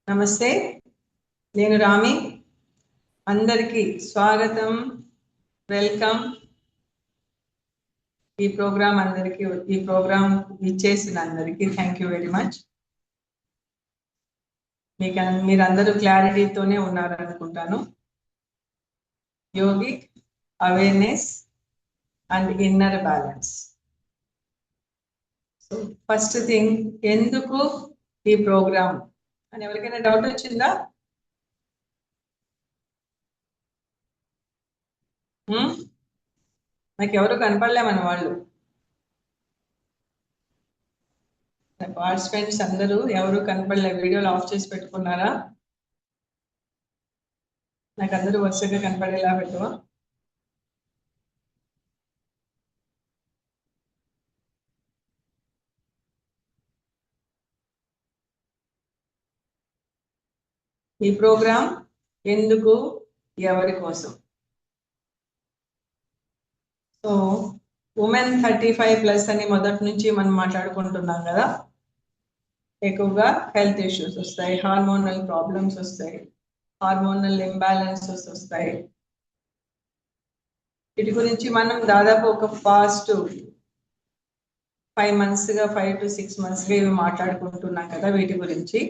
నమస్తే, నేను రామి. అందరికీ స్వాగతం, వెల్కమ్. ఈ ప్రోగ్రామ్ ఇచ్చేసిన అందరికీ థ్యాంక్ యూ వెరీ మచ్. మీరందరూ క్లారిటీతోనే ఉన్నారనుకుంటాను. Yogic awareness and inner balance. So first thing, ఎందుకు ఈ ప్రోగ్రామ్ అని ఎవరికైనా డౌట్ వచ్చిందా? నాకు ఎవరు కనపడలే మన వాళ్ళు. పార్టిసిపెంట్స్ అందరూ ఎవరు కనపడలే. వీడియోలు ఆఫ్ చేసి పెట్టుకున్నారా? నాకు అందరూ వరుసగా కనపడేలా పెట్టవా? ఈ ప్రోగ్రామ్ ఎందుకు, ఎవరి కోసం? సో ఉమెన్ 35+ అని మొదటి నుంచి మనం మాట్లాడుకుంటున్నాం కదా. ఎక్కువగా హెల్త్ ఇష్యూస్ వస్తాయి, హార్మోనల్ ప్రాబ్లమ్స్ వస్తాయి, హార్మోనల్ ఇంబ్యాలెన్సెస్ వస్తాయి. వీటి గురించి మనం దాదాపు ఒక పాస్ట్ 5 monthsగా 5 to 6 monthsగా ఇవి మాట్లాడుకుంటున్నాం కదా. వీటి గురించి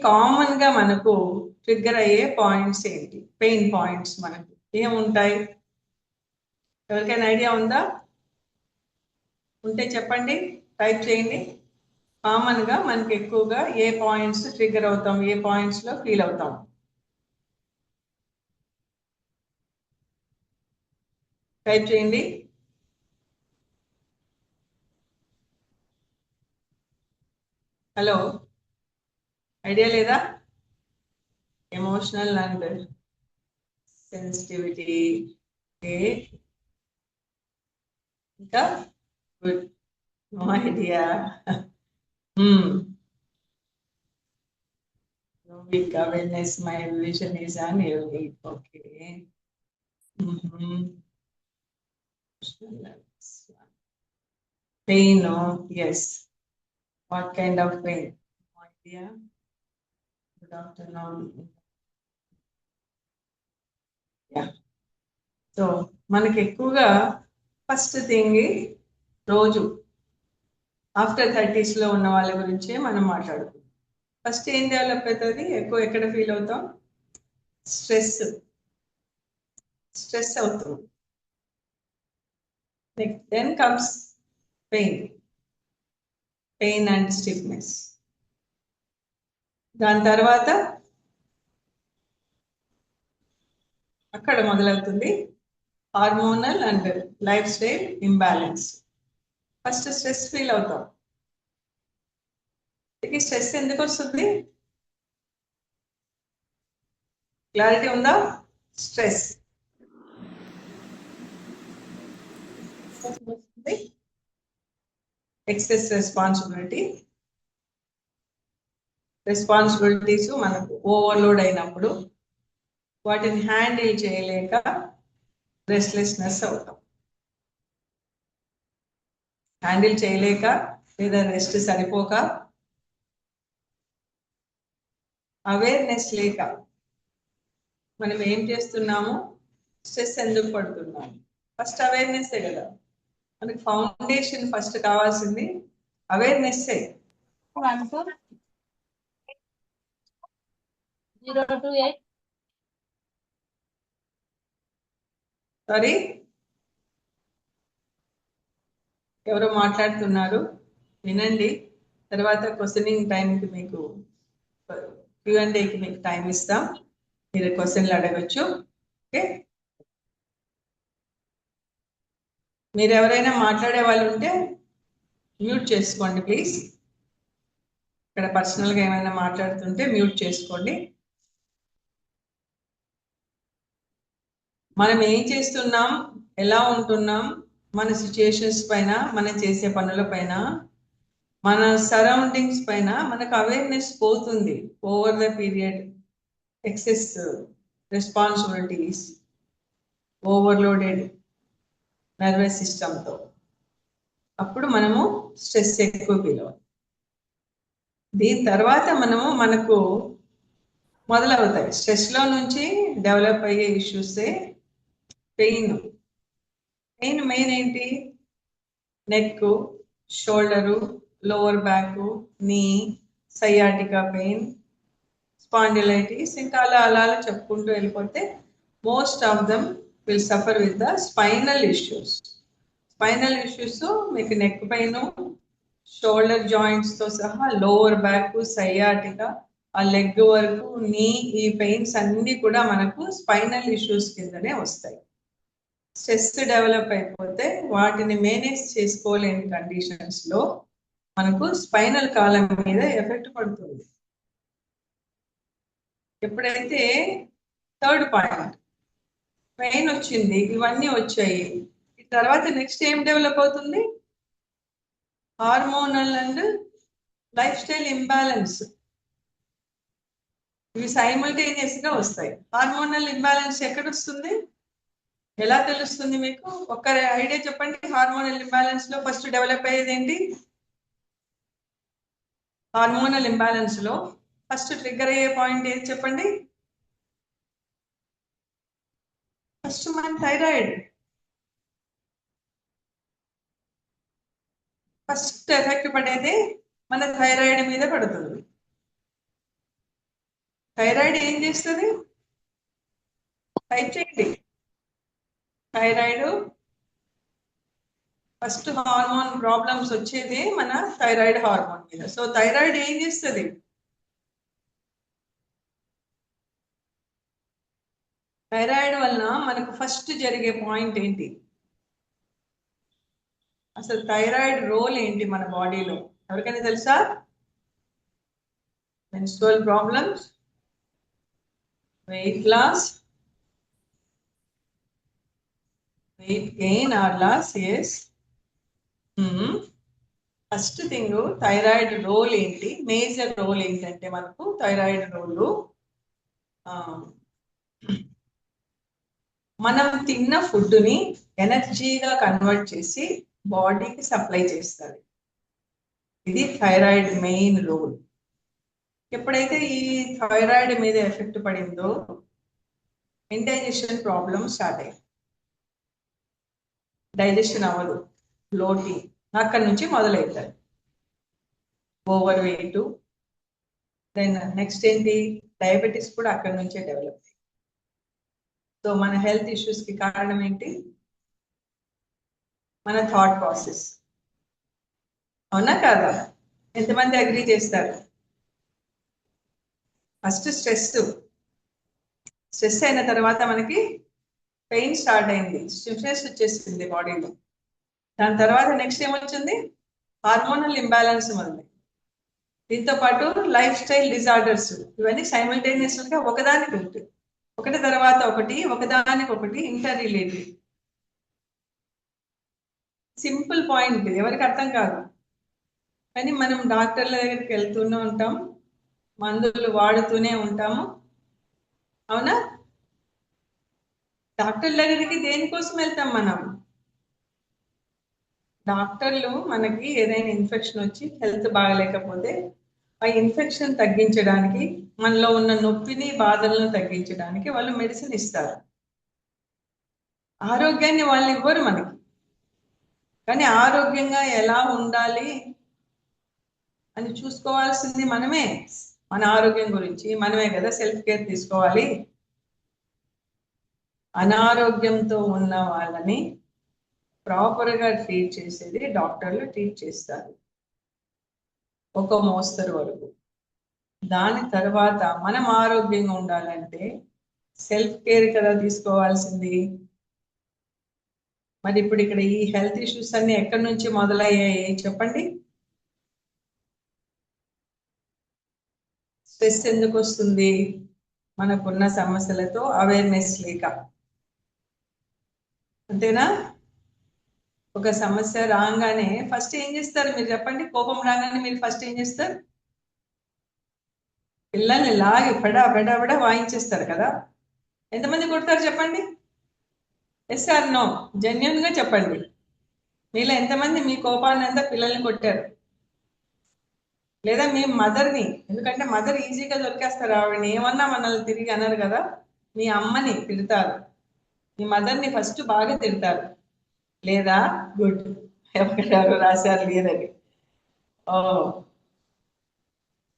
కామన్ గా మనకు ట్రిగ్గర్ అయ్యే పాయింట్స్ ఏంటి, పెయిన్ పాయింట్స్ మనకు ఏముంటాయి? ఎవరికైనా ఐడియా ఉందా? ఉంటే చెప్పండి, టైప్ చేయండి. కామన్ గా మనకి ఎక్కువగా ఏ పాయింట్స్ ట్రిగ్గర్ అవుతాం, ఏ పాయింట్స్ లో ఫీల్ అవుతాం? టైప్ చేయండి. హలో, ఐడియా లేదా? ఎమోషనల్ అండ్ సెన్సిటివిటీ, ఇంకా good, no idea. Weak awareness, my vision is uneven. Okay. Pain, no? Yes. What kind of pain? No idea. Good afternoon. Yeah. So మనకి ఎక్కువగా first thing రోజు after 30s లో ఉన్న వాళ్ళ గురించే మనం మాట్లాడుకుంటాం. ఫస్ట్ ఏం డెవలప్ అవుతుంది? ఎక్కువ ఎక్కడ ఫీల్ అవుతాం? స్ట్రెస్ అవుతుంది. Then comes pain and stiffness. దాని తర్వాత అక్కడ మొదలవుతుంది hormonal and life style imbalance. First stress feel అవుతాం. స్ట్రెస్ ఎందుకు వస్తుంది? క్లారిటీ ఉందా? స్ట్రెస్ ఎక్సెస్ రెస్పాన్సిబిలిటీస్ మనకు ఓవర్లోడ్ అయినప్పుడు వాటిని హ్యాండిల్ చేయలేక రెస్ట్లెస్నెస్ అవుతాం. హ్యాండిల్ చేయలేక లేదా రెస్ట్ సరిపోక, అవేర్నెస్ లేక మనం ఏం చేస్తున్నాము, స్ట్రెస్ ఎందుకు పడుతున్నాము? ఫస్ట్ అవేర్నెస్సే కదా మనకి ఫౌండేషన్. ఫస్ట్ కావాల్సింది అవేర్నెస్సే. 028. సారీ, ఎవరో మాట్లాడుతున్నారు, వినండి. తర్వాత క్వశ్చనింగ్ టైంకి మీకు Q&Aకి మీకు టైం ఇస్తాం, మీరు క్వశ్చన్లు అడగచ్చు. ఓకే, మీరు ఎవరైనా మాట్లాడే వాళ్ళు ఉంటే మ్యూట్ చేసుకోండి ప్లీజ్. ఇక్కడ పర్సనల్గా ఏమైనా మాట్లాడుతుంటే మ్యూట్ చేసుకోండి. మనం ఏం చేస్తున్నాం, ఎలా ఉంటున్నాం, మన సిచ్యుయేషన్స్ పైన, మనం చేసే పనుల పైన, మన సరౌండింగ్స్ పైన మనకు అవేర్నెస్ పోతుంది. Over the period excess responsibilities, overloaded nervous సిస్టమ్తో అప్పుడు మనము స్ట్రెస్ ఎక్కువ ఫీల్ అవుతాం. దీని తర్వాత మనకు మొదలవుతాయి. స్ట్రెస్లో నుంచి డెవలప్ అయ్యే ఇష్యూసే పెయిన్. మెయిన్ ఏంటి? నెక్, షోల్డరు, లోవర్ బ్యాక్, నీ, సయాటికా పెయిన్, స్పాండిలైటిస్, ఇంకా అలా అలా అలా చెప్పుకుంటూ వెళ్ళిపోతే most of them will suffer with the spinal issues. Spinal issues మీకు నెక్ పెయిన్, షోల్డర్ జాయింట్స్ తో సహా లోవర్ బ్యాక్, సయాటికా, ఆ లెగ్ వరకు, నీ, ఈ పెయిన్స్ అన్ని కూడా మనకు స్పైనల్ ఇష్యూస్ కిందనే వస్తాయి. స్ట్రెస్ డెవలప్ అయిపోతే వాటిని మేనేజ్ చేసుకోలేని కండిషన్స్ లో మనకు స్పైనల్ కాలం మీద ఎఫెక్ట్ పడుతుంది. ఎప్పుడైతే థర్డ్ పాయింట్ పెయిన్ వచ్చింది, ఇవన్నీ వచ్చాయి, తర్వాత నెక్స్ట్ ఏం డెవలప్ అవుతుంది? Hormonal and life style imbalance. ఇవి సైమల్టేనియస్ గా వస్తాయి. హార్మోనల్ ఇంబ్యాలెన్స్ ఎక్కడ వస్తుంది? ఎలా తెలుస్తుంది మీకు? ఒక్క ఐడియా చెప్పండి. హార్మోనల్ ఇంబ్యాలెన్స్ లో ఫస్ట్ డెవలప్ అయ్యేది ఏంటి? హార్మోనల్ ఇంబ్యాలెన్స్ లో ఫస్ట్ ట్రిగ్గర్ అయ్యే పాయింట్ ఏది చెప్పండి? ఫస్ట్ మన థైరాయిడ్. ఫస్ట్ ఎఫెక్ట్ పడేది మన థైరాయిడ్ మీద పడుతుంది. థైరాయిడ్ ఏం చేస్తుంది? టైప్ చేయండి. థైరాయిడ్ ఫస్ట్ హార్మోన్ ప్రాబ్లమ్స్ వచ్చేది మన థైరాయిడ్ హార్మోన్ మీద. సో థైరాయిడ్ ఏం చేస్తుంది? థైరాయిడ్ వలన మనకు ఫస్ట్ జరిగే పాయింట్ ఏంటి? అసలు థైరాయిడ్ రోల్ ఏంటి మన బాడీలో? ఎవరికైనా తెలుసా? Menstrual problems, weight loss, weight gain or loss. Yes. First thing, thyroid role ఏంటి? మేజర్ రోల్ ఏంటంటే మనకు థైరాయిడ్ రోల్ మనం తిన్న ఫుడ్ని ఎనర్జీగా కన్వర్ట్ చేసి బాడీకి సప్లై చేస్తుంది. ఇది థైరాయిడ్ మెయిన్ రోల్. ఎప్పుడైతే ఈ థైరాయిడ్ మీద ఎఫెక్ట్ పడిందో ఇండైజెషన్ ప్రాబ్లమ్ స్టార్ట్ అయ్యింది. డైజెషన్ అవ్వదు, బ్లోటింగ్ అక్కడి నుంచి మొదలవుతుంది. ఓవర్ వెయిట్, దెన్ నెక్స్ట్ ఏంటి? డయాబెటీస్ కూడా అక్కడి నుంచే డెవలప్ అయ్యింది. సో మన హెల్త్ ఇష్యూస్ కి కారణం ఏంటి? మన థాట్ ప్రాసెస్. అవునా కాదా? ఎంతమంది అగ్రీ చేస్తారు? ఫస్ట్ స్ట్రెస్ అయిన తర్వాత మనకి పెయిన్ స్టార్ట్ అయింది, స్టిఫ్నెస్ వచ్చేసింది బాడీలో. దాని తర్వాత నెక్స్ట్ ఏమొచ్చింది? హార్మోనల్ ఇంబ్యాలెన్స్ ఉంది. దీంతో పాటు లైఫ్ స్టైల్ డిజార్డర్స్. ఇవన్నీ సైమల్టేనియస్ గా ఒకటి తర్వాత ఒకదానికి ఒకటి ఇంటర్ రిలేటెడ్. సింపుల్ పాయింట్, ఎవరికి అర్థం కాదు. కానీ మనం డాక్టర్ల దగ్గరికి వెళ్తూనే ఉంటాం, మందులు వాడుతూనే ఉంటాము. అవునా? డాక్టర్ల దగ్గరికి దేనికోసం వెళ్తాం మనం? డాక్టర్లు మనకి ఏదైనా ఇన్ఫెక్షన్ వచ్చి హెల్త్ బాగలేకపోతే ఆ ఇన్ఫెక్షన్ తగ్గించడానికి, మనలో ఉన్న నొప్పిని బాధలను తగ్గించడానికి వాళ్ళు మెడిసిన్ ఇస్తారు. ఆరోగ్యాన్ని వాళ్ళు ఇవ్వరు మనకి. కానీ ఆరోగ్యంగా ఎలా ఉండాలి అని చూసుకోవాల్సింది మనమే. మన ఆరోగ్యం గురించి మనమే కదా సెల్ఫ్ కేర్ తీసుకోవాలి. అనారోగ్యంతో ఉన్న వాళ్ళని ప్రాపర్గా ట్రీట్ చేసేది డాక్టర్లు ట్రీట్ చేస్తారు ఒక మోస్తరు వరకు. దాని తర్వాత మనం ఆరోగ్యంగా ఉండాలంటే సెల్ఫ్ కేర్ కదా తీసుకోవాల్సింది. మరి ఇప్పుడు ఇక్కడ ఈ హెల్త్ ఇష్యూస్ అన్ని ఎక్కడి నుంచి మొదలయ్యాయి చెప్పండి? స్ట్రెస్ ఎందుకు వస్తుంది? మనకున్న సమస్యలతో అవేర్నెస్ లేక. అంతేనా? ఒక సమస్య రాగానే ఫస్ట్ ఏం చేస్తారు మీరు చెప్పండి? కోపం రాగానే మీరు ఫస్ట్ ఏం చేస్తారు? పిల్లల్ని లాగి పెడా వాయించేస్తారు కదా. ఎంతమంది కొడతారు చెప్పండి? Yes are no? జెన్యున్ గా చెప్పండి. మీలో ఎంతమంది మీ కోపాన్ని అంతా పిల్లల్ని కొట్టారు? లేదా మీ మదర్ని, ఎందుకంటే మదర్ ఈజీగా దొరికేస్తారు, ఆవిడని ఏమన్నా మనల్ని తిరిగి అనరు కదా. మీ అమ్మని తిడతారు, మీ మదర్ని ఫస్ట్ బాగా తిడతారు. లేదా గుడ్, ఎవరు రాశారు లేదని. ఓ,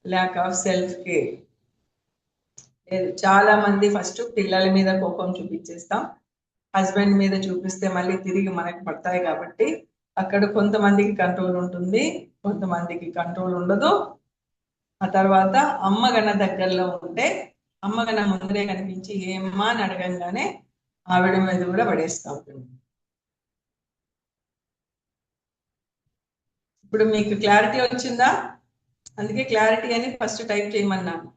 ల్యాక్ ఆఫ్ సెల్ఫ్ కేర్. లేదు, చాలా మంది ఫస్ట్ పిల్లల మీద కోపం చూపించేస్తాం, హస్బెండ్ మీద చూపిస్తే మళ్ళీ తిరిగి మనకి పడతాయి. కాబట్టి అక్కడ కొంతమందికి కంట్రోల్ ఉంటుంది, కొంతమందికి కంట్రోల్ ఉండదు. ఆ తర్వాత అమ్మగన దగ్గరలో ఉంటే, అమ్మగన ముందరే కనిపించి ఏమ్మా అని అడగంగానే ఆవిడ మీద కూడా పడేస్తూ ఉంటుంది. ఇప్పుడు మీకు క్లారిటీ వచ్చిందా? అందుకే క్లారిటీ అని ఫస్ట్ టైప్ చేయమన్నాను.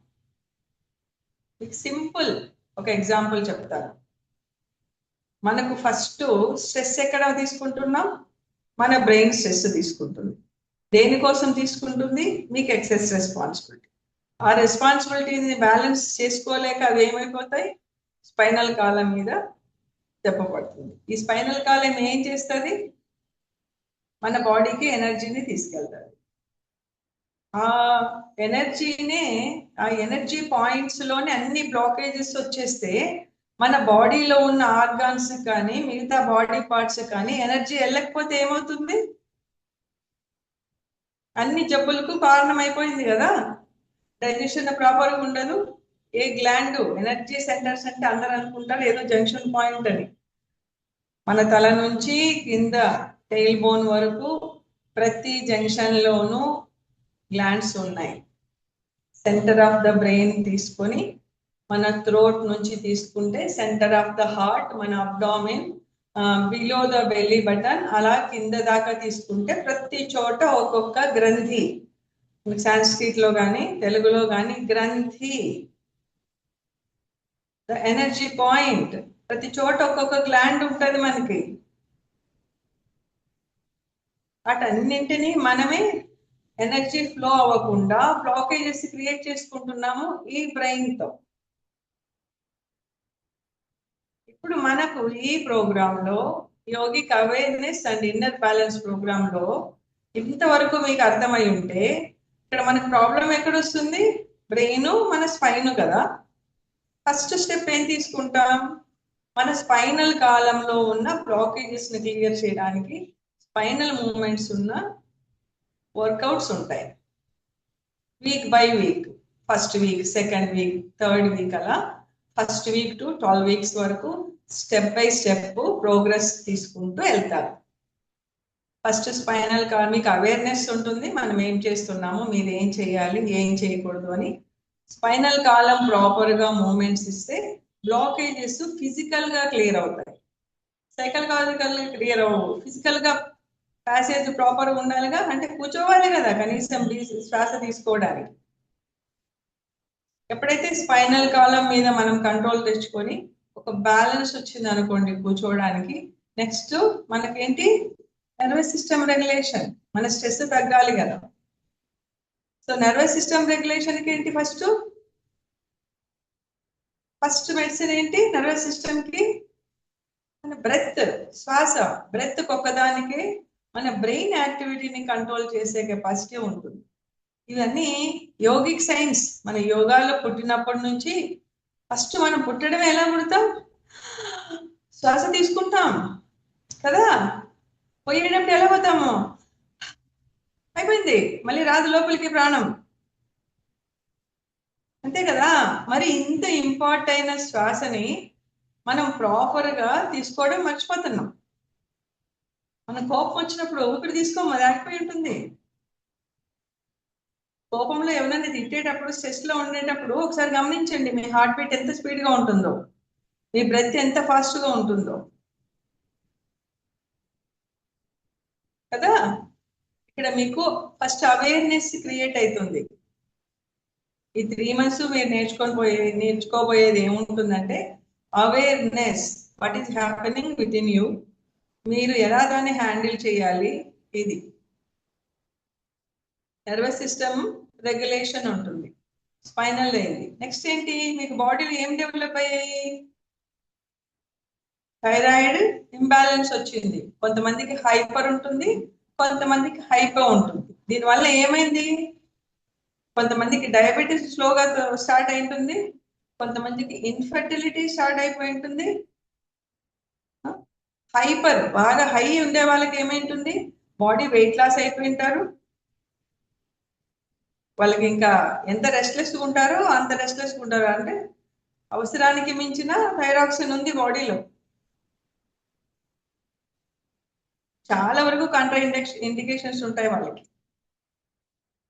మీకు సింపుల్ ఒక ఎగ్జాంపుల్ చెప్తాను. మనకు ఫస్ట్ స్ట్రెస్ ఎక్కడ తీసుకుంటున్నాం? మన బ్రెయిన్ స్ట్రెస్ తీసుకుంటుంది. దేనికోసం తీసుకుంటుంది? మీకు ఎక్సెస్ రెస్పాన్సిబిలిటీ. ఆ రెస్పాన్సిబిలిటీని బ్యాలెన్స్ చేసుకోలేక అవి ఏమైపోతాయి? స్పైనల్ కాలం మీద దెబ్బ పడుతుంది. ఈ స్పైనల్ కాలం ఏం చేస్తుంది? మన బాడీకి ఎనర్జీని తీసుకెళ్తుంది. ఆ ఎనర్జీనే, ఆ ఎనర్జీ పాయింట్స్ లోనే అన్ని బ్లాకేజెస్ వచ్చేస్తే మన బాడీలో ఉన్న ఆర్గాన్స్ కానీ మిగతా బాడీ పార్ట్స్ కానీ ఎనర్జీ వెళ్ళకపోతే ఏమవుతుంది? అన్ని జబ్బులకు కారణం అయిపోయింది కదా. డైజెషన్ ప్రాపర్గా ఉండదు. ఏ గ్లాండ్, ఎనర్జీ సెంటర్స్ అంటే అందరు అనుకుంటారు ఏదో జంక్షన్ పాయింట్ అని. మన తల నుంచి కింద టెయిల్ బోన్ వరకు ప్రతి జంక్షన్ లోనూ గ్లాండ్స్ ఉన్నాయి. సెంటర్ ఆఫ్ ద బ్రెయిన్ తీసుకొని, మన థ్రోట్ నుంచి తీసుకుంటే సెంటర్ ఆఫ్ ద హార్ట్, మన abdomen, below the belly button, అలా కింద దాకా తీసుకుంటే ప్రతి చోట ఒక్కొక్క గ్రంథి. సాంస్క్రిట్ లో కానీ తెలుగులో కానీ గ్రంథి, ద ఎనర్జీ పాయింట్. ప్రతి చోట ఒక్కొక్క గ్లాండ్ ఉంటుంది మనకి. వాటన్నింటినీ మనమే ఎనర్జీ ఫ్లో అవ్వకుండా బ్లాకేజెస్ క్రియేట్ చేసుకుంటున్నాము ఈ బ్రెయిన్ తో. ఇప్పుడు మనకు ఈ ప్రోగ్రామ్ లో yogic awareness and inner balance program లో ఇంతవరకు మీకు అర్థమై ఉంటే, ఇక్కడ మనకు ప్రాబ్లం ఎక్కడ వస్తుంది? బ్రెయిన్, మన స్పైన్ కదా. ఫస్ట్ స్టెప్ ఏం తీసుకుంటాం? మన స్పైనల్ కాలంలో ఉన్న బ్లాకేజెస్ ని క్లియర్ చేయడానికి స్పైనల్ మూవ్మెంట్స్ ఉన్న వర్కౌట్స్ ఉంటాయి. Week by week, first week, second week, third week, అలా ఫస్ట్ వీక్ టు 12 వీక్స్ వరకు స్టెప్ బై స్టెప్ ప్రోగ్రెస్ తీసుకుంటూ వెళ్తారు. ఫస్ట్ స్పైనల్ మీకు అవేర్నెస్ ఉంటుంది, మనం ఏం చేస్తున్నాము, మీరు ఏం చేయాలి, ఏం చేయకూడదు అని. స్పైనల్ కాలం ప్రాపర్ గా మూమెంట్స్ ఇస్తే బ్లాకేజెస్ ఫిజికల్ గా క్లియర్ అవుతాయి. సైకలాజికల్ గా క్లియర్ అవ్వవు. ఫిజికల్ గా ప్యాసేజ్ ప్రాపర్ గా ఉండాలిగా, అంటే కూర్చోవాలి కదా కనీసం శ్వాస తీసుకోవడానికి. ఎప్పుడైతే స్పైనల్ కాలం మీద మనం కంట్రోల్ తెచ్చుకొని ఒక బ్యాలెన్స్ వచ్చింది అనుకోండి కూర్చోవడానికి, నెక్స్ట్ మనకేంటి? Nervous system regulation. మన స్ట్రెస్ తగ్గాలి కదా. సో నర్వస్ సిస్టమ్ రెగ్యులేషన్ కి ఏంటి? ఫస్ట్ మెడిసిన్ ఏంటి నర్వస్ సిస్టమ్ కి? మన బ్రెత్, శ్వాస. బ్రెత్ ఒక్కదానికి మన బ్రెయిన్ యాక్టివిటీని కంట్రోల్ చేసే కెపాసిటీ ఉంటుంది. ఇవన్నీ యోగిక్ సైన్స్. మన యోగాలో పుట్టినప్పటి నుంచి, ఫస్ట్ మనం పుట్టడం ఎలా పుడతాం? శ్వాస తీసుకుంటాం కదా. పోయేటప్పుడు ఎలా పోతాము? అయిపోయింది, మళ్ళీ రాదు లోపలికి ప్రాణం, అంతే కదా. మరి ఇంత ఇంపార్టెంట్ అయిన శ్వాసని మనం ప్రాపర్ గా తీసుకోవడం మర్చిపోతున్నాం. మన కోపం వచ్చినప్పుడు ఊపిరి తీసుకోం, అది ఆగిపోయి ఉంటుంది. కోపంలో ఎవరైనా తిట్టేటప్పుడు, స్ట్రెస్ లో ఉండేటప్పుడు ఒకసారి గమనించండి, మీ హార్ట్ బీట్ ఎంత స్పీడ్ గా ఉంటుందో, మీ బ్రెత్ ఎంత ఫాస్ట్ గా ఉంటుందో కదా. ఇక్కడ మీకు ఫస్ట్ అవేర్నెస్ క్రియేట్ అవుతుంది. ఈ 3 months మీరు నేర్చుకోబోయేది ఏముంటుందంటే awareness. What is happening with in you, మీరు ఎలా దాన్ని హ్యాండిల్ చేయాలి. ఇది నర్వస్ సిస్టమ్ రెగ్యులేషన్ ఉంటుంది, స్పైనల్ అయింది. నెక్స్ట్ ఏంటి? మీకు బాడీలో ఏం డెవలప్ అయ్యాయి? థైరాయిడ్ ఇంబ్యాలెన్స్ వచ్చింది. కొంతమందికి హైపర్ ఉంటుంది, కొంతమందికి హైపో ఉంటుంది. దీనివల్ల ఏమైంది? కొంతమందికి డయాబెటీస్ స్లోగా స్టార్ట్ అయి ఉంటుంది, కొంతమందికి ఇన్ఫర్టిలిటీ స్టార్ట్ అయిపోయి ఉంటుంది. హైపర్ బాగా హై ఉండే వాళ్ళకి ఏమైంటుంది, బాడీ వెయిట్ లాస్ అయిపోయి ఉంటారు. వాళ్ళకి ఇంకా ఎంత రెస్ట్లెస్ ఉంటారో అంత రెస్ట్లెస్ ఉంటారు. అంటే అవసరానికి మించిన థైరాక్సిన్ ఉంది బాడీలో. చాలా వరకు కాంట్రా ఇండికేషన్స్ ఉంటాయి వాళ్ళకి.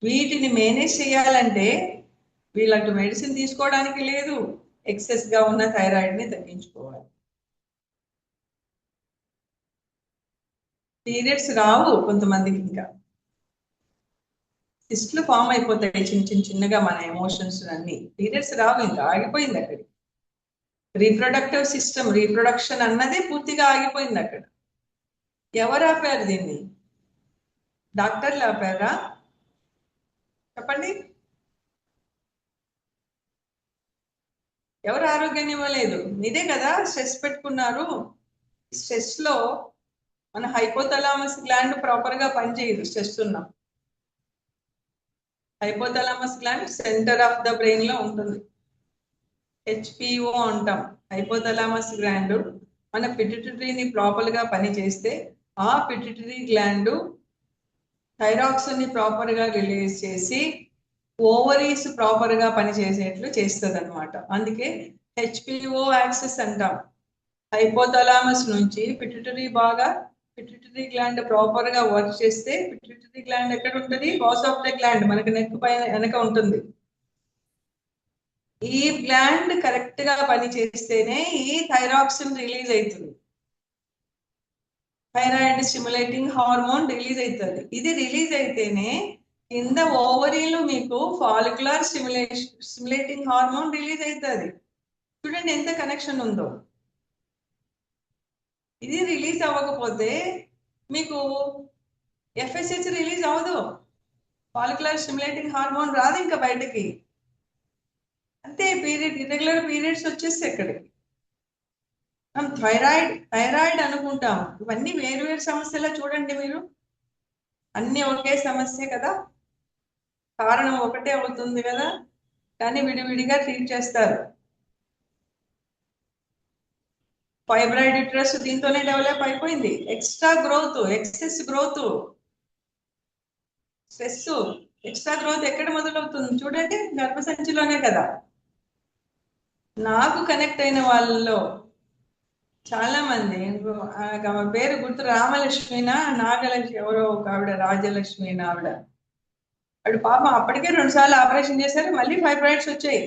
వీటిని మేనేజ్ చేయాలంటే వీళ్ళంటూ మెడిసిన్ తీసుకోవడానికి లేదు, ఎక్సెస్ గా ఉన్న థైరాయిడ్ ని తగ్గించుకోవాలి. పీరియడ్స్ రావు కొంతమందికి, ఇంకా సిస్ట్లు ఫామ్ అయిపోతాయి చిన్నగా మన ఎమోషన్స్ అన్ని. పీరియడ్స్ రావు, ఇంకా ఆగిపోయింది అక్కడ. రీప్రొడక్టివ్ సిస్టమ్, రీప్రొడక్షన్ అన్నదే పూర్తిగా ఆగిపోయింది అక్కడ. ఎవరు ఆపారు దీన్ని? డాక్టర్లు ఆపారా? చెప్పండి. ఎవరు ఆరోగ్యాన్ని ఇవ్వలేదు, మీదే కదా స్ట్రెస్ పెట్టుకున్నారు. స్ట్రెస్ లో మన హైపోథలామస్ గ్లాండ్ ప్రాపర్ గా పనిచేయదు. స్ట్రెస్ ఉన్నాం. Hypothalamus gland centre of the brain లో ఉంటుంది, హెచ్పిఓ అంటాం. హైపోథలామస్ గ్లాండ్ మన పిట్యూటరీని ప్రాపర్ గా పనిచేస్తే ఆ పిట్యూటరీ గ్లాండ్ థైరాక్సిన్ ని ప్రాపర్ గా రిలీజ్ చేసి ఓవరీస్ ప్రాపర్ గా పనిచేసేట్లు చేస్తుంది అనమాట. అందుకే హెచ్పిఓ యాక్సెస్ అంటాం. హైపోథలామస్ నుంచి పిట్యూటరీ గ్లాండ్ ప్రాపర్ గా వర్క్ చేస్తే, పిట్యూటరీ గ్లాండ్ ఎక్కడ ఉంటుంది? బాస్ ఆఫ్ ద గ్లాండ్ మనకి నెక్ పైన వెనక ఉంటుంది. ఈ గ్లాండ్ కరెక్ట్ గా పని చేస్తేనే ఈ థైరాక్సిన్ రిలీజ్ అవుతుంది. థైరాయిడ్ స్టిమ్యులేటింగ్ హార్మోన్ రిలీజ్ అవుతుంది. ఇది రిలీజ్ అయితేనే కింద ఓవరీలో మీకు ఫాలిక్యులర్ స్టిమ్యులేటింగ్ హార్మోన్ రిలీజ్ అవుతుంది. చూడండి ఎంత కనెక్షన్ ఉందో. ఇది రిలీజ్ అవ్వకపోతే మీకు ఎఫ్ఎస్హెచ్ రిలీజ్ అవ్వదు, ఫాలిక్యులర్ స్టిమ్యులేటింగ్ హార్మోన్ రాదు ఇంకా బయటకి. అంతే, ఇర్రెగ్యులర్ పీరియడ్స్ వచ్చేస్తే ఎక్కడికి. మనం థైరాయిడ్ అనుకుంటాం. ఇవన్నీ వేరు వేరు సమస్యలా చూడండి మీరు, అన్ని ఒకే సమస్య కదా, కారణం ఒకటే అవుతుంది కదా, కానీ విడివిడిగా ట్రీట్ చేస్తారు. ఫైబ్రాయిడ్ యూట్రస్ దీంతోనే డెవలప్ అయిపోయింది. Excess growth, stress, extra growth ఎక్కడ మొదలవుతుంది చూడండి, గర్భసంచిలోనే కదా. నాకు కనెక్ట్ అయిన వాళ్ళలో చాలా మంది, ఆమె పేరు గుర్తు, రామలక్ష్మినా నాగలక్ష్మి ఎవరో ఒక ఆవిడ, రాజలక్ష్మి ఆవిడ. ఆవిడ పాపం అప్పటికే 2 సార్లు ఆపరేషన్ చేశారు, మళ్ళీ ఫైబ్రాయిడ్స్ వచ్చాయి.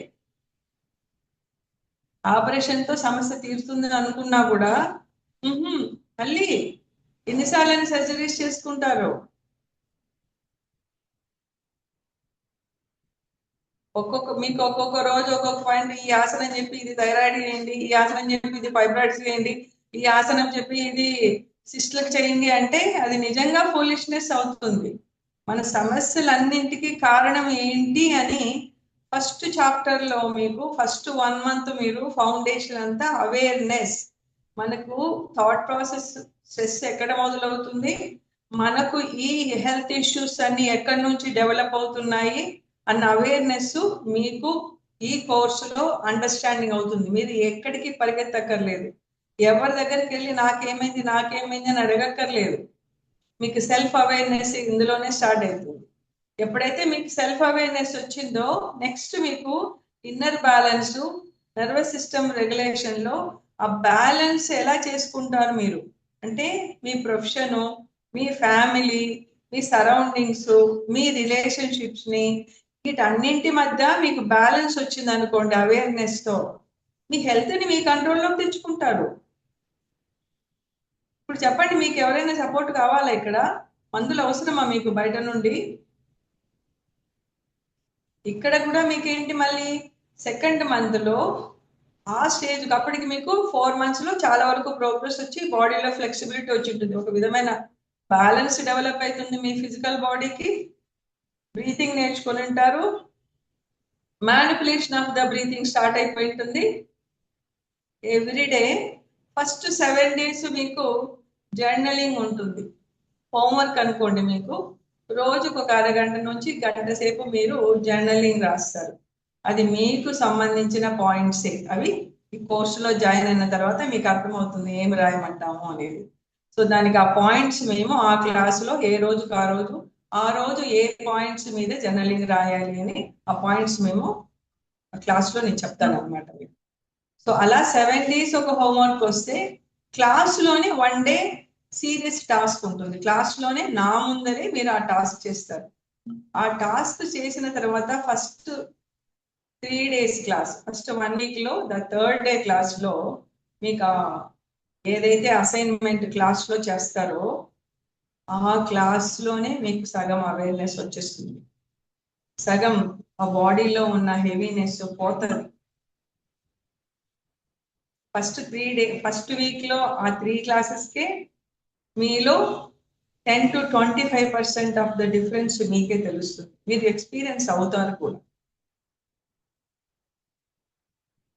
ఆపరేషన్ తో సమస్య తీరుతుంది అనుకున్నా కూడా మళ్ళీ ఎన్నిసార్లు సర్జరీస్ చేసుకుంటారు. మీకు ఒక్కొక్క రోజు ఒక్కొక్క పాయింట్, ఈ ఆసనం చెప్పి ఇది థైరాయిడ్ చేయండి, ఈ ఆసనం చెప్పి ఇది ఫైబ్రాయిడ్స్ చేయండి, ఈ ఆసనం చెప్పి ఇది సిస్ట్లకు చేయండి అంటే అది నిజంగా ఫూలిష్నెస్ అవుతుంది. మన సమస్యలన్నింటికి కారణం ఏంటి అని ఫస్ట్ చాప్టర్ లో మీకు ఫస్ట్ 1 month మీరు ఫౌండేషన్ అంతా అవేర్నెస్. మనకు థాట్ ప్రాసెస్ స్ట్రెస్ ఎక్కడ మొదలవుతుంది, మనకు ఈ హెల్త్ ఇష్యూస్ అన్ని ఎక్కడి నుంచి డెవలప్ అవుతున్నాయి అన్న అవేర్నెస్ మీకు ఈ కోర్సులో అండర్స్టాండింగ్ అవుతుంది. మీరు ఎక్కడికి పరిగెత్తక్కర్లేదు, ఎవరి దగ్గరికి వెళ్ళి నాకేమైంది అని అడగక్కర్లేదు. మీకు సెల్ఫ్ అవేర్నెస్ ఇందులోనే స్టార్ట్ అవుతుంది. ఎప్పుడైతే మీకు సెల్ఫ్ అవేర్నెస్ వచ్చిందో నెక్స్ట్ మీకు inner balance, nervous system regulation లో ఆ బ్యాలెన్స్ ఎలా చేసుకుంటారు మీరు అంటే, మీ ప్రొఫెషన్, మీ ఫ్యామిలీ, మీ సరౌండింగ్స్, మీ రిలేషన్షిప్స్ ని, వీటన్నింటి మధ్య మీకు బ్యాలెన్స్ వచ్చింది అనుకోండి అవేర్నెస్ తో, మీ హెల్త్ ని మీ కంట్రోల్లోకి తెచ్చుకుంటారు. ఇప్పుడు చెప్పండి, మీకు ఎవరైనా సపోర్ట్ కావాలా? ఇక్కడ మందులు అవసరమా మీకు బయట నుండి? ఇక్కడ కూడా మీకు ఏంటి, మళ్ళీ సెకండ్ మంత్ లో ఆ స్టేజ్ అప్పటికి మీకు 4 months లో చాలా వరకు ప్రోగ్రెస్ వచ్చి బాడీలో ఫ్లెక్సిబిలిటీ వచ్చి ఉంటుంది, ఒక విధమైన బ్యాలెన్స్ డెవలప్ అవుతుంది మీ ఫిజికల్ బాడీకి. బ్రీతింగ్ నేర్చుకొని ఉంటారు, manipulation of the breathing start అయిపోయి ఉంటుంది. ఎవ్రీడే ఫస్ట్ 7 days మీకు జర్నలింగ్ ఉంటుంది, హోంవర్క్ అనుకోండి మీకు. రోజుకు ఒక అరగంట నుంచి గంట సేపు మీరు జర్నలింగ్ రాస్తారు. అది మీకు సంబంధించిన పాయింట్సే. అవి ఈ కోర్సులో జాయిన్ అయిన తర్వాత మీకు అర్థమవుతుంది ఏం రాయమంటాము అనేది. సో దానికి ఆ పాయింట్స్ మేము ఆ క్లాసులో ఏ రోజుకు ఆ రోజు ఏ పాయింట్స్ మీద జర్నలింగ్ రాయాలి అని ఆ పాయింట్స్ మేము క్లాస్లో నేను చెప్తాను అనమాట. సో అలా 7 days ఒక హోంవర్క్ వస్తే క్లాస్లోనే 1 day సీరియస్ టాస్క్ ఉంటుంది. క్లాస్లోనే నా ముందరే మీరు ఆ టాస్క్ చేస్తారు. ఆ టాస్క్ చేసిన తర్వాత first 3 days class, first 1 week లో ద 3rd day క్లాస్లో మీకు ఏదైతే అసైన్మెంట్ క్లాస్లో చేస్తారో ఆ క్లాస్లోనే మీకు సగం అవేర్నెస్ వచ్చేస్తుంది. సగం ఆ బాడీలో ఉన్న హెవీనెస్ పోతుంది. ఫస్ట్ వీక్ లో ఆ 3 classes-కే మీలో 10 to 25% ఆఫ్ ద డిఫరెన్స్ మీకే తెలుస్తుంది. మీరు ఎక్స్పీరియన్స్ అవుతారు కూడా.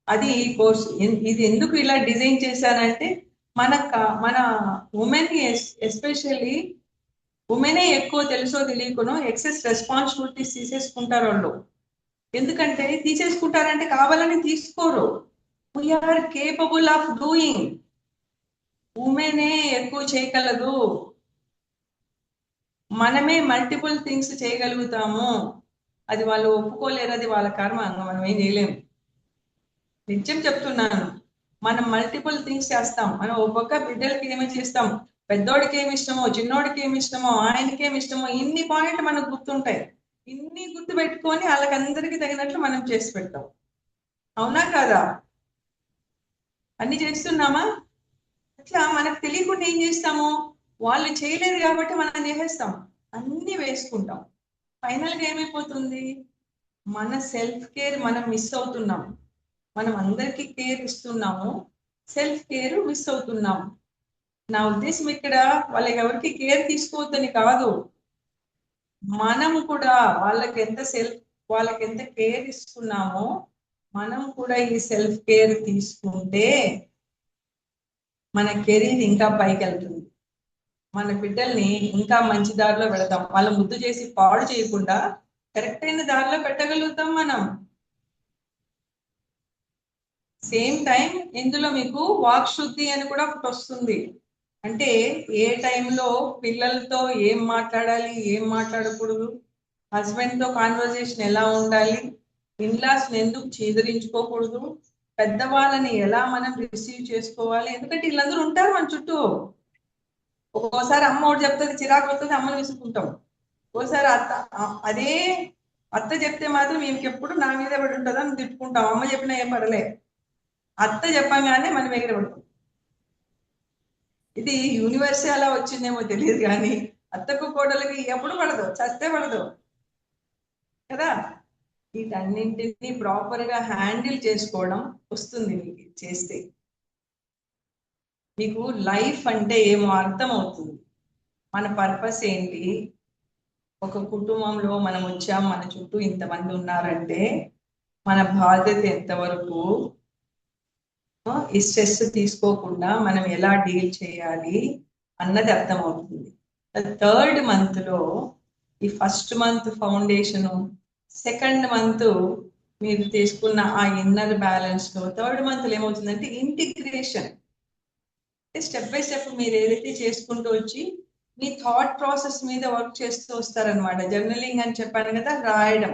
అది ఈ కోర్స్. ఇది ఎందుకు ఇలా డిజైన్ చేశానంటే మన ఉమెన్ ఎస్పెషల్లీ ఉమెనే ఎక్కువ తెలుసో తెలియకునో ఎక్సెస్ రెస్పాన్సిబిలిటీస్ తీసేసుకుంటారు వాళ్ళు. ఎందుకంటే తీసేసుకుంటారంటే కావాలని తీసుకోరు. We are capable of doing. ఉమెనే ఎక్కువ చేయగలదు, మనమే మల్టిపుల్ థింగ్స్ చేయగలుగుతాము. అది వాళ్ళు ఒప్పుకోలేరు, అది వాళ్ళ కర్మ, మనం ఏం చేయలేము. నిజం చెప్తున్నాను, మనం మల్టిపుల్ థింగ్స్ చేస్తాం. మనం ఒక్కొక్క బిడ్డలకి ఏమి చేస్తాం, పెద్దోడికి ఏమి ఇష్టమో, చిన్నోడికి ఏమి ఇష్టమో, ఆయనకి ఏమి ఇష్టమో, ఇన్ని పాయింట్ మనకు గుర్తుంటాయి. ఇన్ని గుర్తు పెట్టుకొని వాళ్ళకందరికీ తగినట్లు మనం చేసి పెడతాం. అవునా కాదా? అన్ని చేస్తున్నామా? అట్లా మనకు తెలియకుండా ఏం చేస్తాము, వాళ్ళు చేయలేరు కాబట్టి మనం చేసేస్తాం, అన్ని వేసుకుంటాం. ఫైనల్గా ఏమైపోతుంది, మన సెల్ఫ్ కేర్ మనం మిస్ అవుతున్నాం. మనం అందరికీ కేర్ ఇస్తున్నాము, సెల్ఫ్ కేర్ మిస్ అవుతున్నాము. నా ఉద్దేశం ఇక్కడ వాళ్ళకి ఎవరికి కేర్ తీసుకోవద్దని కాదు, మనం కూడా వాళ్ళకి ఎంత కేర్ ఇస్తున్నామో మనం కూడా ఈ సెల్ఫ్ కేర్ తీసుకుంటే మన కెరీర్ ఇంకా పైకి వెళ్తుంది. మన బిడ్డల్ని ఇంకా మంచి దారిలో పెడతాం. వాళ్ళ ముద్దు చేసి పాడు చేయకుండా కరెక్ట్ అయిన దారిలో పెట్టగలుగుతాం మనం. సేమ్ టైం ఇందులో మీకు వాక్ శుద్ధి అని కూడా ఒకటి వస్తుంది. అంటే ఏ టైంలో పిల్లలతో ఏం మాట్లాడాలి, ఏం మాట్లాడకూడదు, హస్బెండ్తో కాన్వర్జేషన్ ఎలా ఉండాలి, ఇన్లాస్ని ఎందుకు చీదరించుకోకూడదు, పెద్దవాళ్ళని ఎలా మనం రిసీవ్ చేసుకోవాలి. ఎందుకంటే వీళ్ళందరూ ఉంటారు మన చుట్టూ. ఒక్కోసారి అమ్మ ఒకటి చెప్తుంది, చిరాకు వస్తుంది, అమ్మని విసుకుంటాం. ఓసారి అదే అత్త చెప్తే మాత్రం మీకు ఎప్పుడు నా మీద పడి ఉంటుందో అని తిట్టుకుంటాం. అమ్మ చెప్పినా ఏం పడలే, అత్త చెప్పగానే మనం ఎగిరపడతాం. ఇది యూనివర్స్ అలా వచ్చిందేమో తెలియదు కానీ అత్తకు కోడలకి ఎప్పుడు పడదు, చస్తే పడదు కదా. వీటన్నింటినీ ప్రాపర్ గా హ్యాండిల్ చేసుకోవడం వస్తుంది మీకు చేస్తే. మీకు లైఫ్ అంటే ఏమో అర్థం అవుతుంది, మన పర్పస్ ఏంటి. ఒక కుటుంబంలో మనం వచ్చాం, మన చుట్టూ ఇంతమంది ఉన్నారంటే మన బాధ్యత ఎంతవరకు, ఈ స్ట్రెస్ తీసుకోకుండా మనం ఎలా డీల్ చేయాలి అన్నది అర్థమవుతుంది. 3rd month-లో ఈ first month foundation, 2nd month మీరు తీసుకున్న ఆ ఇన్నర్ బ్యాలెన్స్లో 3rd month-లో ఏమవుతుందంటే ఇంటిగ్రేషన్. స్టెప్ బై స్టెప్ మీరు ఏదైతే చేసుకుంటూ వచ్చి మీ థాట్ ప్రాసెస్ మీద వర్క్ చేస్తూ వస్తారనమాట. జర్నలింగ్ అని చెప్పాను కదా, రాయడం.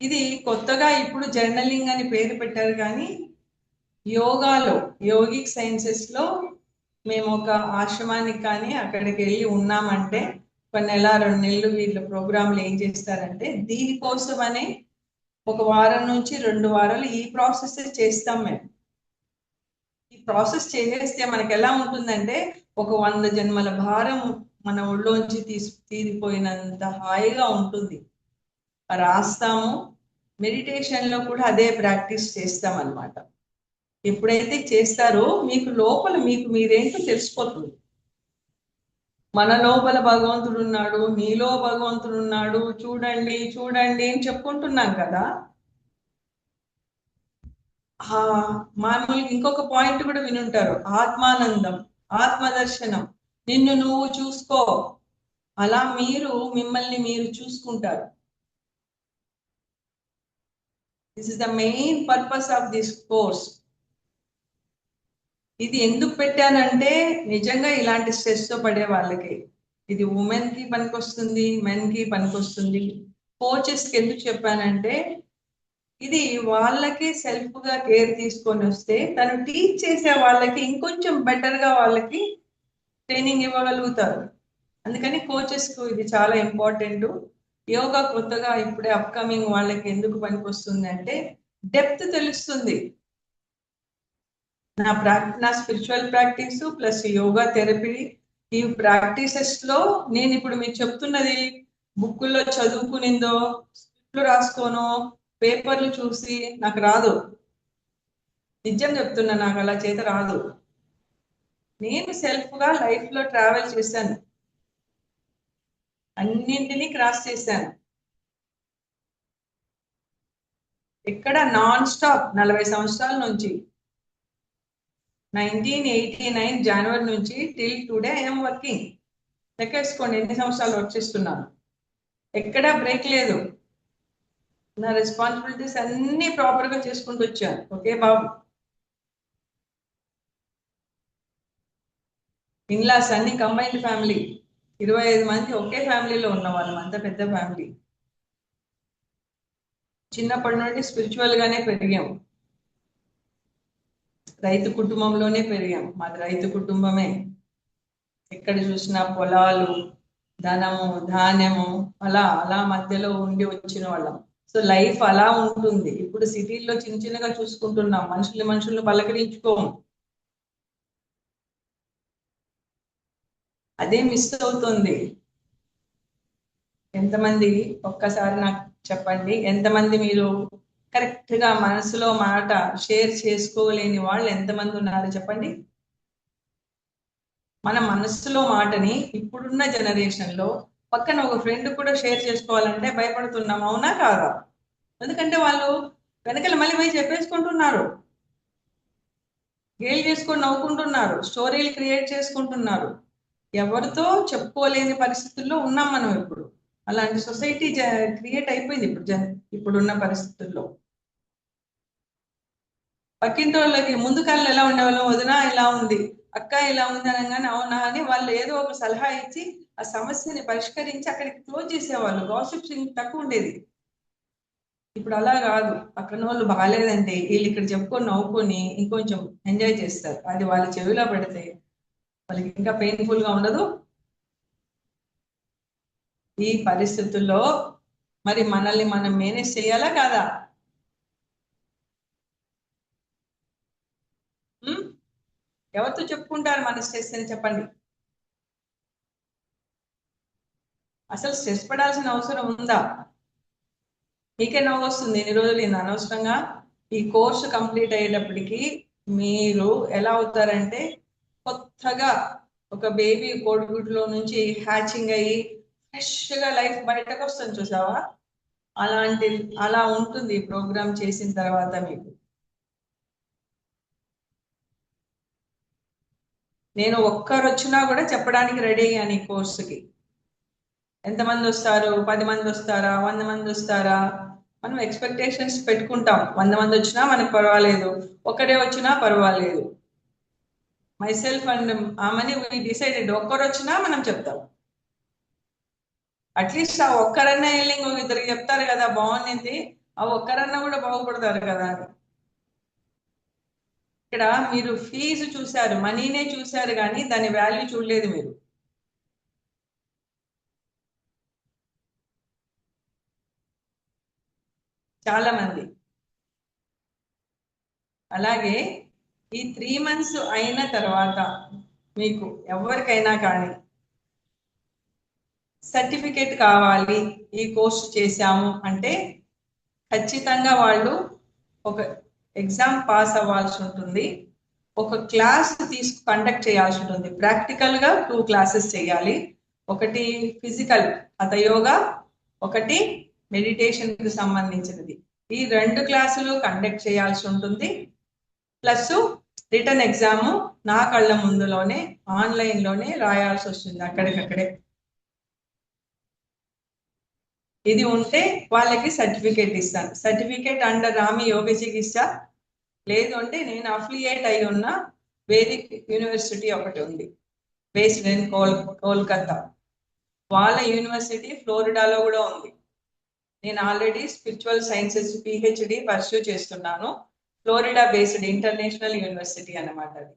ఇది కొత్తగా ఇప్పుడు జర్నలింగ్ అని పేరు పెట్టారు కానీ యోగాలో, యోగిక్ సైన్సెస్లో మేము ఒక ఆశ్రమానికి కానీ అక్కడికి వెళ్ళి ఉన్నామంటే 1 నెల 2 నెలలు వీళ్ళు ప్రోగ్రాంలు ఏం చేస్తారంటే దీనికోసమనే 1 వారం నుంచి 2 వారాలు ఈ ప్రాసెస్ చేస్తాం మేము. ఈ ప్రాసెస్ చేస్తే మనకి ఎలా ఉంటుందంటే ఒక 100 జన్మల భారం మన ఒళ్ళోంచి తీరిపోయినంత హాయిగా ఉంటుంది. రాస్తాము, మెడిటేషన్లో కూడా అదే ప్రాక్టీస్ చేస్తాం అన్నమాట. ఎప్పుడైతే చేస్తారో మీకు లోపల మీకు మీరేంటో తెలిసిపోతుంది. మన లోపల భగవంతుడు ఉన్నాడు, నీలో భగవంతుడు ఉన్నాడు, చూడండి చూడండి అని చెప్పుకుంటున్నాం కదా. మామూలుగా ఇంకొక పాయింట్ కూడా వినుంటారు, ఆత్మానందం, ఆత్మదర్శనం. నిన్ను నువ్వు చూసుకో, అలా మీరు మిమ్మల్ని మీరు చూసుకుంటారు. This is the main purpose of this course. ఇది ఎందుకు పెట్టానంటే నిజంగా ఇలాంటి స్ట్రెస్ తో పడే వాళ్ళకి, ఇది ఉమెన్ కి పనికొస్తుంది, మెన్ కి పనికొస్తుంది. కోచెస్ కి ఎందుకు చెప్పానంటే ఇది వాళ్ళకి సెల్ఫ్ గా కేర్ తీసుకొని వస్తే తను టీచ్ చేసే వాళ్ళకి ఇంకొంచెం బెటర్ గా వాళ్ళకి ట్రైనింగ్ ఇవ్వగలుగుతారు. అందుకని కోచెస్ కు ఇది చాలా ఇంపార్టెంట్. యోగా కొత్తగా ఇప్పుడే అప్కమింగ్ వాళ్ళకి ఎందుకు పనికొస్తుంది అంటే డెప్త్ తెలుస్తుంది. నా spiritual practice plus yoga therapy, ఈ ప్రాక్టీసెస్ లో నేను ఇప్పుడు మీకు చెప్తున్నది బుక్కుల్లో చదువుకునిందో స్క్రిప్ట్లు రాసుకోనో పేపర్లు చూసి నాకు రాదు. నిజం చెప్తున్నా, నాకు అలా చేత రాదు. నేను సెల్ఫ్ గా లైఫ్ లో ట్రావెల్ చేశాను, అన్నింటినీ క్రాస్ చేశాను. ఇక్కడ నాన్ స్టాప్ 40 సంవత్సరాల నుంచి 1989 జనవరి నుంచి టిల్ టుడే ఐఎమ్ వర్కింగ్. లెక్కేసుకోండి ఎన్ని సంవత్సరాలు వర్క్ చేస్తున్నాను. ఎక్కడా బ్రేక్ లేదు. నా రెస్పాన్సిబిలిటీస్ అన్ని ప్రాపర్ గా చేసుకుంటూ వచ్చాను. ఓకే బాబు, ఇన్లాస్ అన్ని కంబైన్డ్ ఫ్యామిలీ, 25 మంది ఒకే ఫ్యామిలీలో ఉన్న వాళ్ళం, అంత పెద్ద ఫ్యామిలీ. చిన్నప్పటి నుండి స్పిరిచువల్ గానే పెరిగాము, రైతు కుటుంబంలోనే పెరిగాం. మాది రైతు కుటుంబమే. ఎక్కడ చూసినా పొలాలు, ధనము, ధాన్యము, అలా అలా మధ్యలో ఉండి వచ్చిన వాళ్ళం. సో లైఫ్ అలా ఉంటుంది. ఇప్పుడు సిటీల్లో చిన్న చిన్నగా చూసుకుంటున్నాం, మనుషులు పలకరించుకోం. అదే మిస్ అవుతుంది. ఎంతమంది, ఒక్కసారి నాకు చెప్పండి, ఎంతమంది మీరు కరెక్ట్ గా మనసులో మాట షేర్ చేసుకోలేని వాళ్ళు ఎంతమంది ఉన్నారు చెప్పండి. మన మనసులో మాటని ఇప్పుడున్న జనరేషన్ లో పక్కన ఒక ఫ్రెండ్ కూడా షేర్ చేసుకోవాలంటే భయపడుతున్నాం, అవునా కాదా? ఎందుకంటే వాళ్ళు వెనకాల మళ్ళీ పోయి చెప్పేసుకుంటున్నారు, గేల్ చేసుకొని నవ్వుకుంటున్నారు, స్టోరీలు క్రియేట్ చేసుకుంటున్నారు. ఎవరితో చెప్పుకోలేని పరిస్థితుల్లో ఉన్నాం మనం ఇప్పుడు. అలాంటి సొసైటీ క్రియేట్ అయిపోయింది ఇప్పుడున్న పరిస్థితుల్లో. పక్కింటి వాళ్ళకి ముందు కాలంలో ఎలా ఉండేవాళ్ళం, వదిన ఇలా ఉంది, అక్క ఇలా ఉంది అనగానే అవునా అని వాళ్ళు ఏదో ఒక సలహా ఇచ్చి ఆ సమస్యని పరిష్కరించి అక్కడికి క్లోజ్ చేసేవాళ్ళు. గాసిప్స్ తక్కువ ఉండేది. ఇప్పుడు అలా కాదు. పక్కన వాళ్ళు బాగాలేదంటే వీళ్ళు ఇక్కడ చెప్పుకొని నవ్వుకొని ఇంకొంచెం ఎంజాయ్ చేస్తారు. అది వాళ్ళ చెవిలో పెడితే వాళ్ళకి ఇంకా పెయిన్ఫుల్ గా ఉండదు. ఈ పరిస్థితుల్లో మరి మనల్ని మనం మేనేజ్ చేయాలా కాదా? ఉమ్? ఎవరితో చెప్పుకుంటారు మన స్ట్రెస్ అని చెప్పండి. అసలు స్ట్రెస్ పడాల్సిన అవసరం ఉందా? మీకే నవ్వు వస్తుంది, ఎన్ని రోజులు ఇంత అనవసరంగా. ఈ కోర్సు కంప్లీట్ అయ్యేటప్పటికి మీరు ఎలా అవుతారంటే కొత్తగా ఒక బేబీ కోడిగుడ్లో నుంచి హ్యాచింగ్ అయ్యి ఫ్రెష్ గా లైఫ్ బయటకు వస్తుంది చూసావా? అలాంటి అలా ఉంటుంది ఈ ప్రోగ్రామ్ చేసిన తర్వాత మీకు. నేను ఒక్కరు వచ్చినా కూడా చెప్పడానికి రెడీ అయ్యాను ఈ కోర్సుకి. ఎంతమంది వస్తారు, 10 మంది వస్తారా, 100 మంది వస్తారా? మనం ఎక్స్పెక్టేషన్స్ పెట్టుకుంటాం. 100 మంది వచ్చినా మనకు పర్వాలేదు, ఒక్కడే వచ్చినా పర్వాలేదు. మై సెల్ఫ్ అండ్ ఆమెని డిసైడెడ్, ఒక్కరు వచ్చినా మనం చెప్తాం. అట్లీస్ట్ ఆ ఒక్కరన్నా వెళ్ళి ఇంకొక ఇద్దరికి చెప్తారు కదా బాగుంది, ఆ ఒక్కరన్నా కూడా బాగుపడతారు కదా అని. ఇక్కడ మీరు ఫీజు చూశారు, మనీనే చూశారు, కానీ దాని వాల్యూ చూడలేదు మీరు. చాలా మంది. అలాగే ఈ 3 months అయిన తర్వాత మీకు ఎవరికైనా కానీ సర్టిఫికేట్ కావాలి, ఈ కోర్సు చేశాము అంటే ఖచ్చితంగా వాళ్ళు ఒక ఎగ్జామ్ పాస్ అవ్వాల్సి ఉంటుంది, ఒక క్లాస్ కండక్ట్ చేయాల్సి ఉంటుంది. ప్రాక్టికల్ గా 2 classes చేయాలి. ఒకటి ఫిజికల్ హఠయోగా, ఒకటి మెడిటేషన్ కి సంబంధించినది. ఈ 2 క్లాసులు కండక్ట్ చేయాల్సి ఉంటుంది. ప్లస్ రిటర్న్ ఎగ్జామ్ నా కళ్ళ ముందులోనే ఆన్లైన్ లోనే రాయాల్సి వస్తుంది అక్కడికక్కడే. ఇది ఉంటే వాళ్ళకి సర్టిఫికేట్ ఇస్తాను. సర్టిఫికేట్ అండర్ రామి యోగ చికిత్స. లేదు అంటే నేను అఫిలియేట్ అయి ఉన్న వేదిక్ యూనివర్సిటీ ఒకటి ఉంది, బేస్డ్ ఇన్ కోల్కతా. వాళ్ళ యూనివర్సిటీ ఫ్లోరిడాలో కూడా ఉంది. నేను already spiritual sciences PhD pursue చేస్తున్నాను. ఫ్లోరిడా బేస్డ్ ఇంటర్నేషనల్ యూనివర్సిటీ అన్నమాట అది.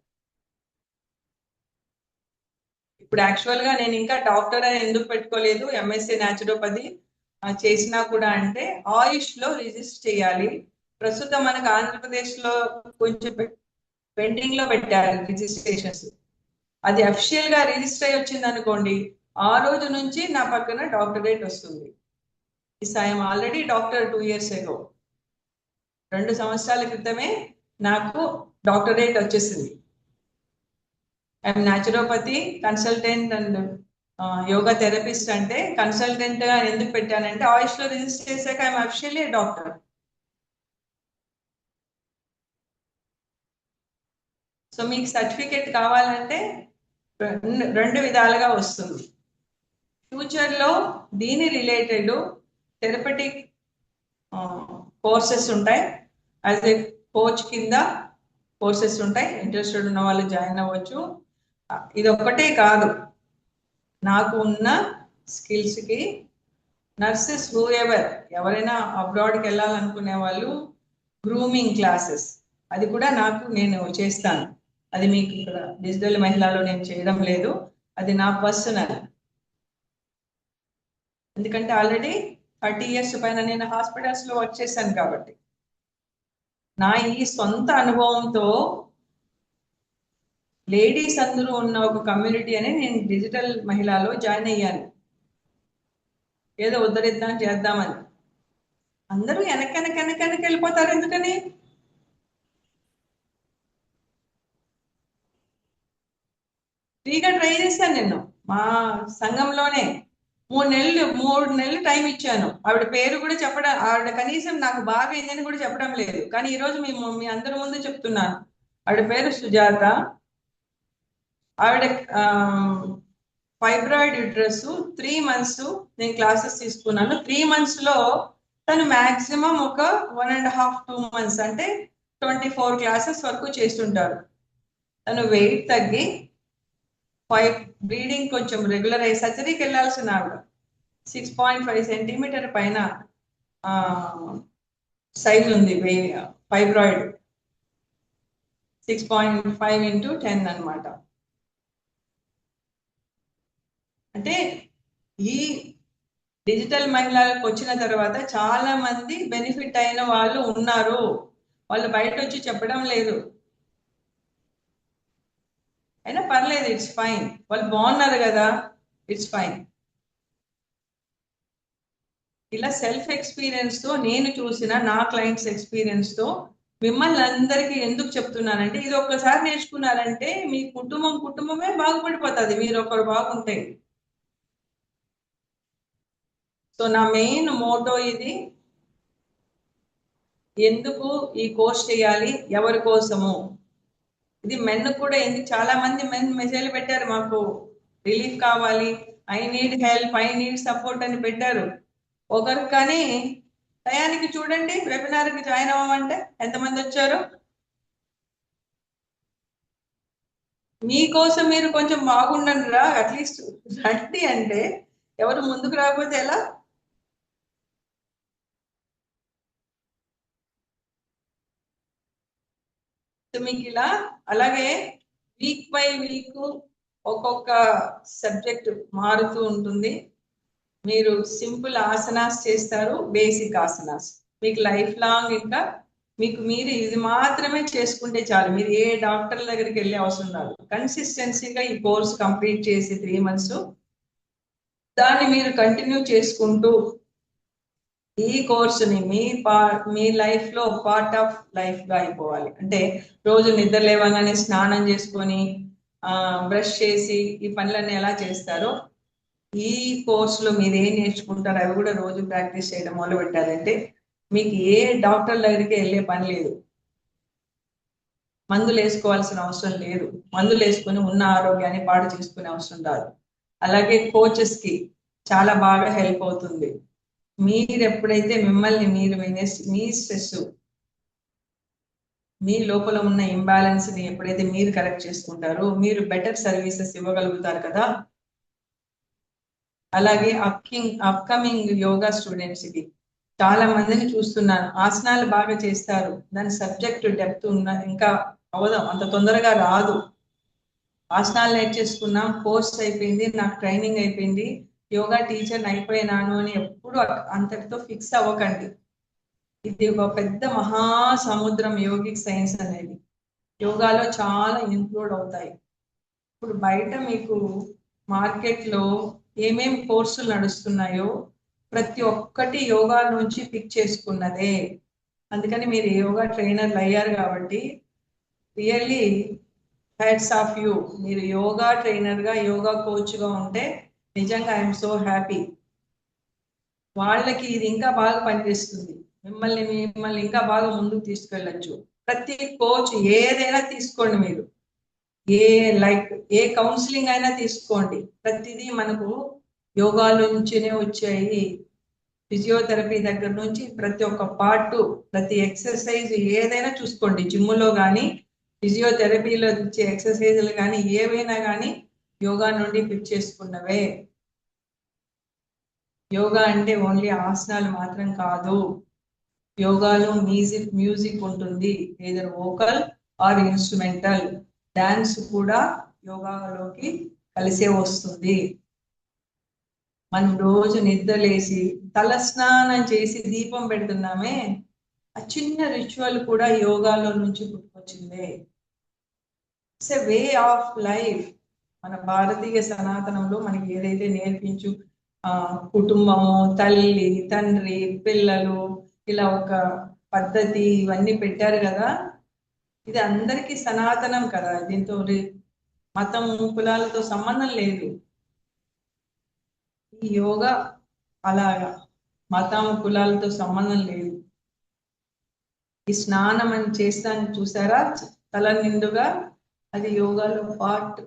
ఇప్పుడు యాక్చువల్ గా నేను ఇంకా డాక్టర్ అని ఎందుకు పెట్టుకోలేదు, ఎంఎస్సీ న్యాచురోపతి చేసినా కూడా అంటే ఆయుష్ లో రిజిస్టర్ చేయాలి. ప్రస్తుతం మనకు ఆంధ్రప్రదేశ్ లో కొంచెం పెండింగ్ లో పెట్టారు రిజిస్ట్రేషన్స్. అది అఫిషియల్ గా రిజిస్టర్ అయ్యి వచ్చింది అనుకోండి, ఆ రోజు నుంచి నా పక్కన డాక్టరేట్ వస్తుంది. I'm already doctor 2 years ago. 2 సంవత్సరాల క్రితమే నాకు డాక్టరేట్ వచ్చేసింది. I'm naturopathy consultant and yoga therapist. అంటే కన్సల్టెంట్ గా ఎందుకు పెట్టానంటే ఆయుష్ లో రిజిస్టర్ చేశాక ఐఎమ్ అఫిషియల్లీ డాక్టర్. సో మీకు సర్టిఫికేట్ కావాలంటే రెండు విధాలుగా వస్తుంది. ఫ్యూచర్ లో దీని రిలేటెడ్ థెరపటిక్ కోర్సెస్ ఉంటాయి. యాజ్ ఏ కోచ్ కింద కోర్సెస్ ఉంటాయి. ఇంట్రెస్టెడ్ ఉన్న వాళ్ళు జాయిన్ అవ్వచ్చు. ఇది ఒక్కటే కాదు, నాకు ఉన్న స్కిల్స్ కి నర్సెస్ ఎవరైనా అబ్రాడ్కి వెళ్ళాలనుకునే వాళ్ళు గ్రూమింగ్ క్లాసెస్ అది కూడా నేను చేస్తాను. అది మీకు ఇక్కడ డిజిటల్ మహిళలో నేను చేయడం లేదు, అది నా పర్సనల్. ఎందుకంటే ఆల్రెడీ 30 years పైన నేను హాస్పిటల్స్ లో వర్క్ చేశాను కాబట్టి నా ఈ సొంత అనుభవంతో లేడీస్ అందరూ ఉన్న ఒక కమ్యూనిటీ అని నేను డిజిటల్ మహిళలో జాయిన్ అయ్యాను. ఏదో ఉద్ధరిద్దాం చేద్దామని. అందరూ వెనక వెళ్ళిపోతారు. ఎందుకని? ఫ్రీగా ట్రై చేశాను నేను మా సంఘంలోనే. 3 నెలలు టైం ఇచ్చాను. ఆవిడ పేరు కూడా చెప్పడం, ఆవిడ కనీసం నాకు బాగా అయిందని కూడా చెప్పడం లేదు. కానీ ఈరోజు మీ అందరి ముందు చెప్తున్నాను. ఆవిడ పేరు సుజాత. ఆవిడ ఫైబ్రాయిడ్ యూట్రస్ 3 months నేను క్లాసెస్ తీసుకున్నాను. 3 months లో తను మాక్సిమం ఒక 1.5 2 months అంటే 24 classes వరకు చేస్తుంటారు. తను వెయిట్ తగ్గి బ్లీడింగ్ కొంచెం రెగ్యులర్ అయ్యి సర్జరీకి వెళ్ళాల్సిన ఆవిడ 6.5 centimeter పైన సైజ్ ఉంది ఫైబ్రాయిడ్. 6.5 into 10 అన్నమాట. అంటే ఈ డిజిటల్ మహిళలకు వచ్చిన తర్వాత చాలా మంది బెనిఫిట్ అయిన వాళ్ళు ఉన్నారు. వాళ్ళు బయట వచ్చి చెప్పడం లేదు. అయినా పర్లేదు, ఇట్స్ ఫైన్. వాళ్ళు బాగున్నారు కదా, ఇట్స్ ఫైన్. ఇలా సెల్ఫ్ ఎక్స్పీరియన్స్ తో నేను చూసిన నా క్లయింట్స్ ఎక్స్పీరియన్స్ తో మిమ్మల్ని అందరికీ ఎందుకు చెప్తున్నానంటే ఇది ఒక్కసారి నేర్చుకున్నారంటే మీ కుటుంబమే బాగుపడిపోతుంది మీరు ఒకరు బాగుంటే. సో నా మెయిన్ మోటో ఇది. ఎందుకు ఈ కోర్స్ చేయాలి, ఎవరి కోసము, ఇది మెన్ కూడా. ఎందుకు చాలా మంది మెన్ మెసేజ్ పెట్టారు, మాకు రిలీఫ్ కావాలి, I need help, I need support అని పెట్టారు. ఒకరు కానీ టయానికి చూడండి వెబినార్కి జాయిన్ అవ్వమంటే ఎంతమంది వచ్చారు. మీకోసం మీరు కొంచెం బాగుండండి రా, అట్లీస్ట్ రండి అంటే ఎవరు ముందుకు రాకపోతే ఎలా? మీకు ఇలా అలాగే వీక్ బై వీక్ ఒక్కొక్క సబ్జెక్ట్ మారుతూ ఉంటుంది. మీరు సింపుల్ ఆసనాస్ చేస్తారు, బేసిక్ ఆసనాస్. మీకు లైఫ్ లాంగ్ ఇంకా మీరు ఇది మాత్రమే చేసుకుంటే చాలు. మీరు ఏ డాక్టర్ దగ్గరికి వెళ్ళే అవసరం రాదు. కన్సిస్టెన్సీగా ఈ కోర్స్ కంప్లీట్ చేసి 3 months దాన్ని మీరు కంటిన్యూ చేసుకుంటూ ఈ కోర్సుని మీ లైఫ్ లో పార్ట్ ఆఫ్ లైఫ్ గా అయిపోవాలి. అంటే రోజు నిద్ర లేవగానే స్నానం చేసుకొని బ్రష్ చేసి ఈ పనులన్నీ ఎలా చేస్తారో ఈ కోర్సులో మీరు ఏం నేర్చుకుంటారో అవి కూడా రోజు ప్రాక్టీస్ చేయడం మొదలు పెట్టారంటే మీకు ఏ డాక్టర్ దగ్గరికి వెళ్ళే పని లేదు. మందులు వేసుకోవాల్సిన అవసరం లేదు. మందులు వేసుకొని ఉన్న ఆరోగ్యాన్ని పాడు చేసుకునే అవసరం రాదు. అలాగే కోచెస్ కి చాలా బాగా హెల్ప్ అవుతుంది. మీరు ఎప్పుడైతే మిమ్మల్ని మీరు మీ స్ట్రెస్, మీ లోపల ఉన్న ఇంబ్యాలెన్స్ ని ఎప్పుడైతే మీరు కరెక్ట్ చేసుకుంటారో మీరు బెటర్ సర్వీసెస్ ఇవ్వగలుగుతారు కదా. అలాగే అప్కమింగ్ యోగా స్టూడెంట్స్ కి చాలా మందిని చూస్తున్నాను, ఆసనాలు బాగా చేస్తారు, దాని సబ్జెక్ట్ డెప్త్ ఉన్న ఇంకా అవదాం అంత తొందరగా రాదు. ఆసనాలు నేర్చేసుకున్నాం, కోర్స్ అయిపోయింది, నాకు ట్రైనింగ్ అయిపోయింది, యోగా టీచర్ అయిపోయినాను అని ఎప్పుడు అంతటితో ఫిక్స్ అవ్వకండి. ఇది ఒక పెద్ద మహా సముద్రం యోగిక్ సైన్స్ అనేది. యోగాలో చాలా ఇంక్లూడ్ అవుతాయి. ఇప్పుడు బయట మీకు మార్కెట్లో ఏమేం కోర్సులు నడుస్తున్నాయో ప్రతి ఒక్కటి యోగా నుంచి పిక్ చేసుకున్నదే. అందుకని మీరు యోగా ట్రైనర్లు అయ్యారు కాబట్టి రియల్లీ హ్యాట్స్ ఆఫ్ యూ. మీరు యోగా ట్రైనర్గా యోగా కోచ్గా ఉంటే నిజంగా ఐఎమ్ సో హ్యాపీ. వాళ్ళకి ఇది ఇంకా బాగా పనిచేస్తుంది, మిమ్మల్ని ఇంకా బాగా ముందుకు తీసుకెళ్ళచ్చు. ప్రతి కోచ్ ఏదైనా తీసుకోండి మీరు, ఏ లైక్ ఏ కౌన్సిలింగ్ అయినా తీసుకోండి, ప్రతిదీ మనకు యోగాలో నుంచినే వచ్చాయి. ఫిజియోథెరపీ దగ్గర నుంచి ప్రతి ఒక్క పార్ట్, ప్రతి ఎక్సర్సైజ్ ఏదైనా చూసుకోండి, జిమ్లో కానీ ఫిజియోథెరపీలో ఇచ్చే ఎక్సర్సైజులు కానీ ఏవైనా కానీ యోగా నుండి పిక్ చేసుకున్నవే. యోగా అంటే ఓన్లీ ఆసనాలు మాత్రం కాదు, యోగాలో మ్యూజిక్ ఉంటుంది, either vocal or instrumental. Dance కూడా యోగాలోకి కలిసే వస్తుంది. మనం రోజు నిద్రలేసి తలస్నానం చేసి దీపం పెడుతున్నామే, ఆ చిన్న రిచువల్ కూడా యోగాలో నుంచి పుట్టుకొచ్చిందే. It's a way of life. మన భారతీయ సనాతనంలో మనకి ఏదైతే నేర్పించు కుటుంబము, తల్లి, తండ్రి, పిల్లలు, ఇలా ఒక పద్ధతి ఇవన్నీ పెట్టారు కదా. ఇది అందరికీ సనాతనం కదా, దీంతో మతం కులాలతో సంబంధం లేదు. ఈ యోగా అలాగా మతం కులాలతో సంబంధం లేదు. ఈ స్నానం అని చేస్తాను చూసారా, తల నిండుగా, అది యోగాలో పార్ట్.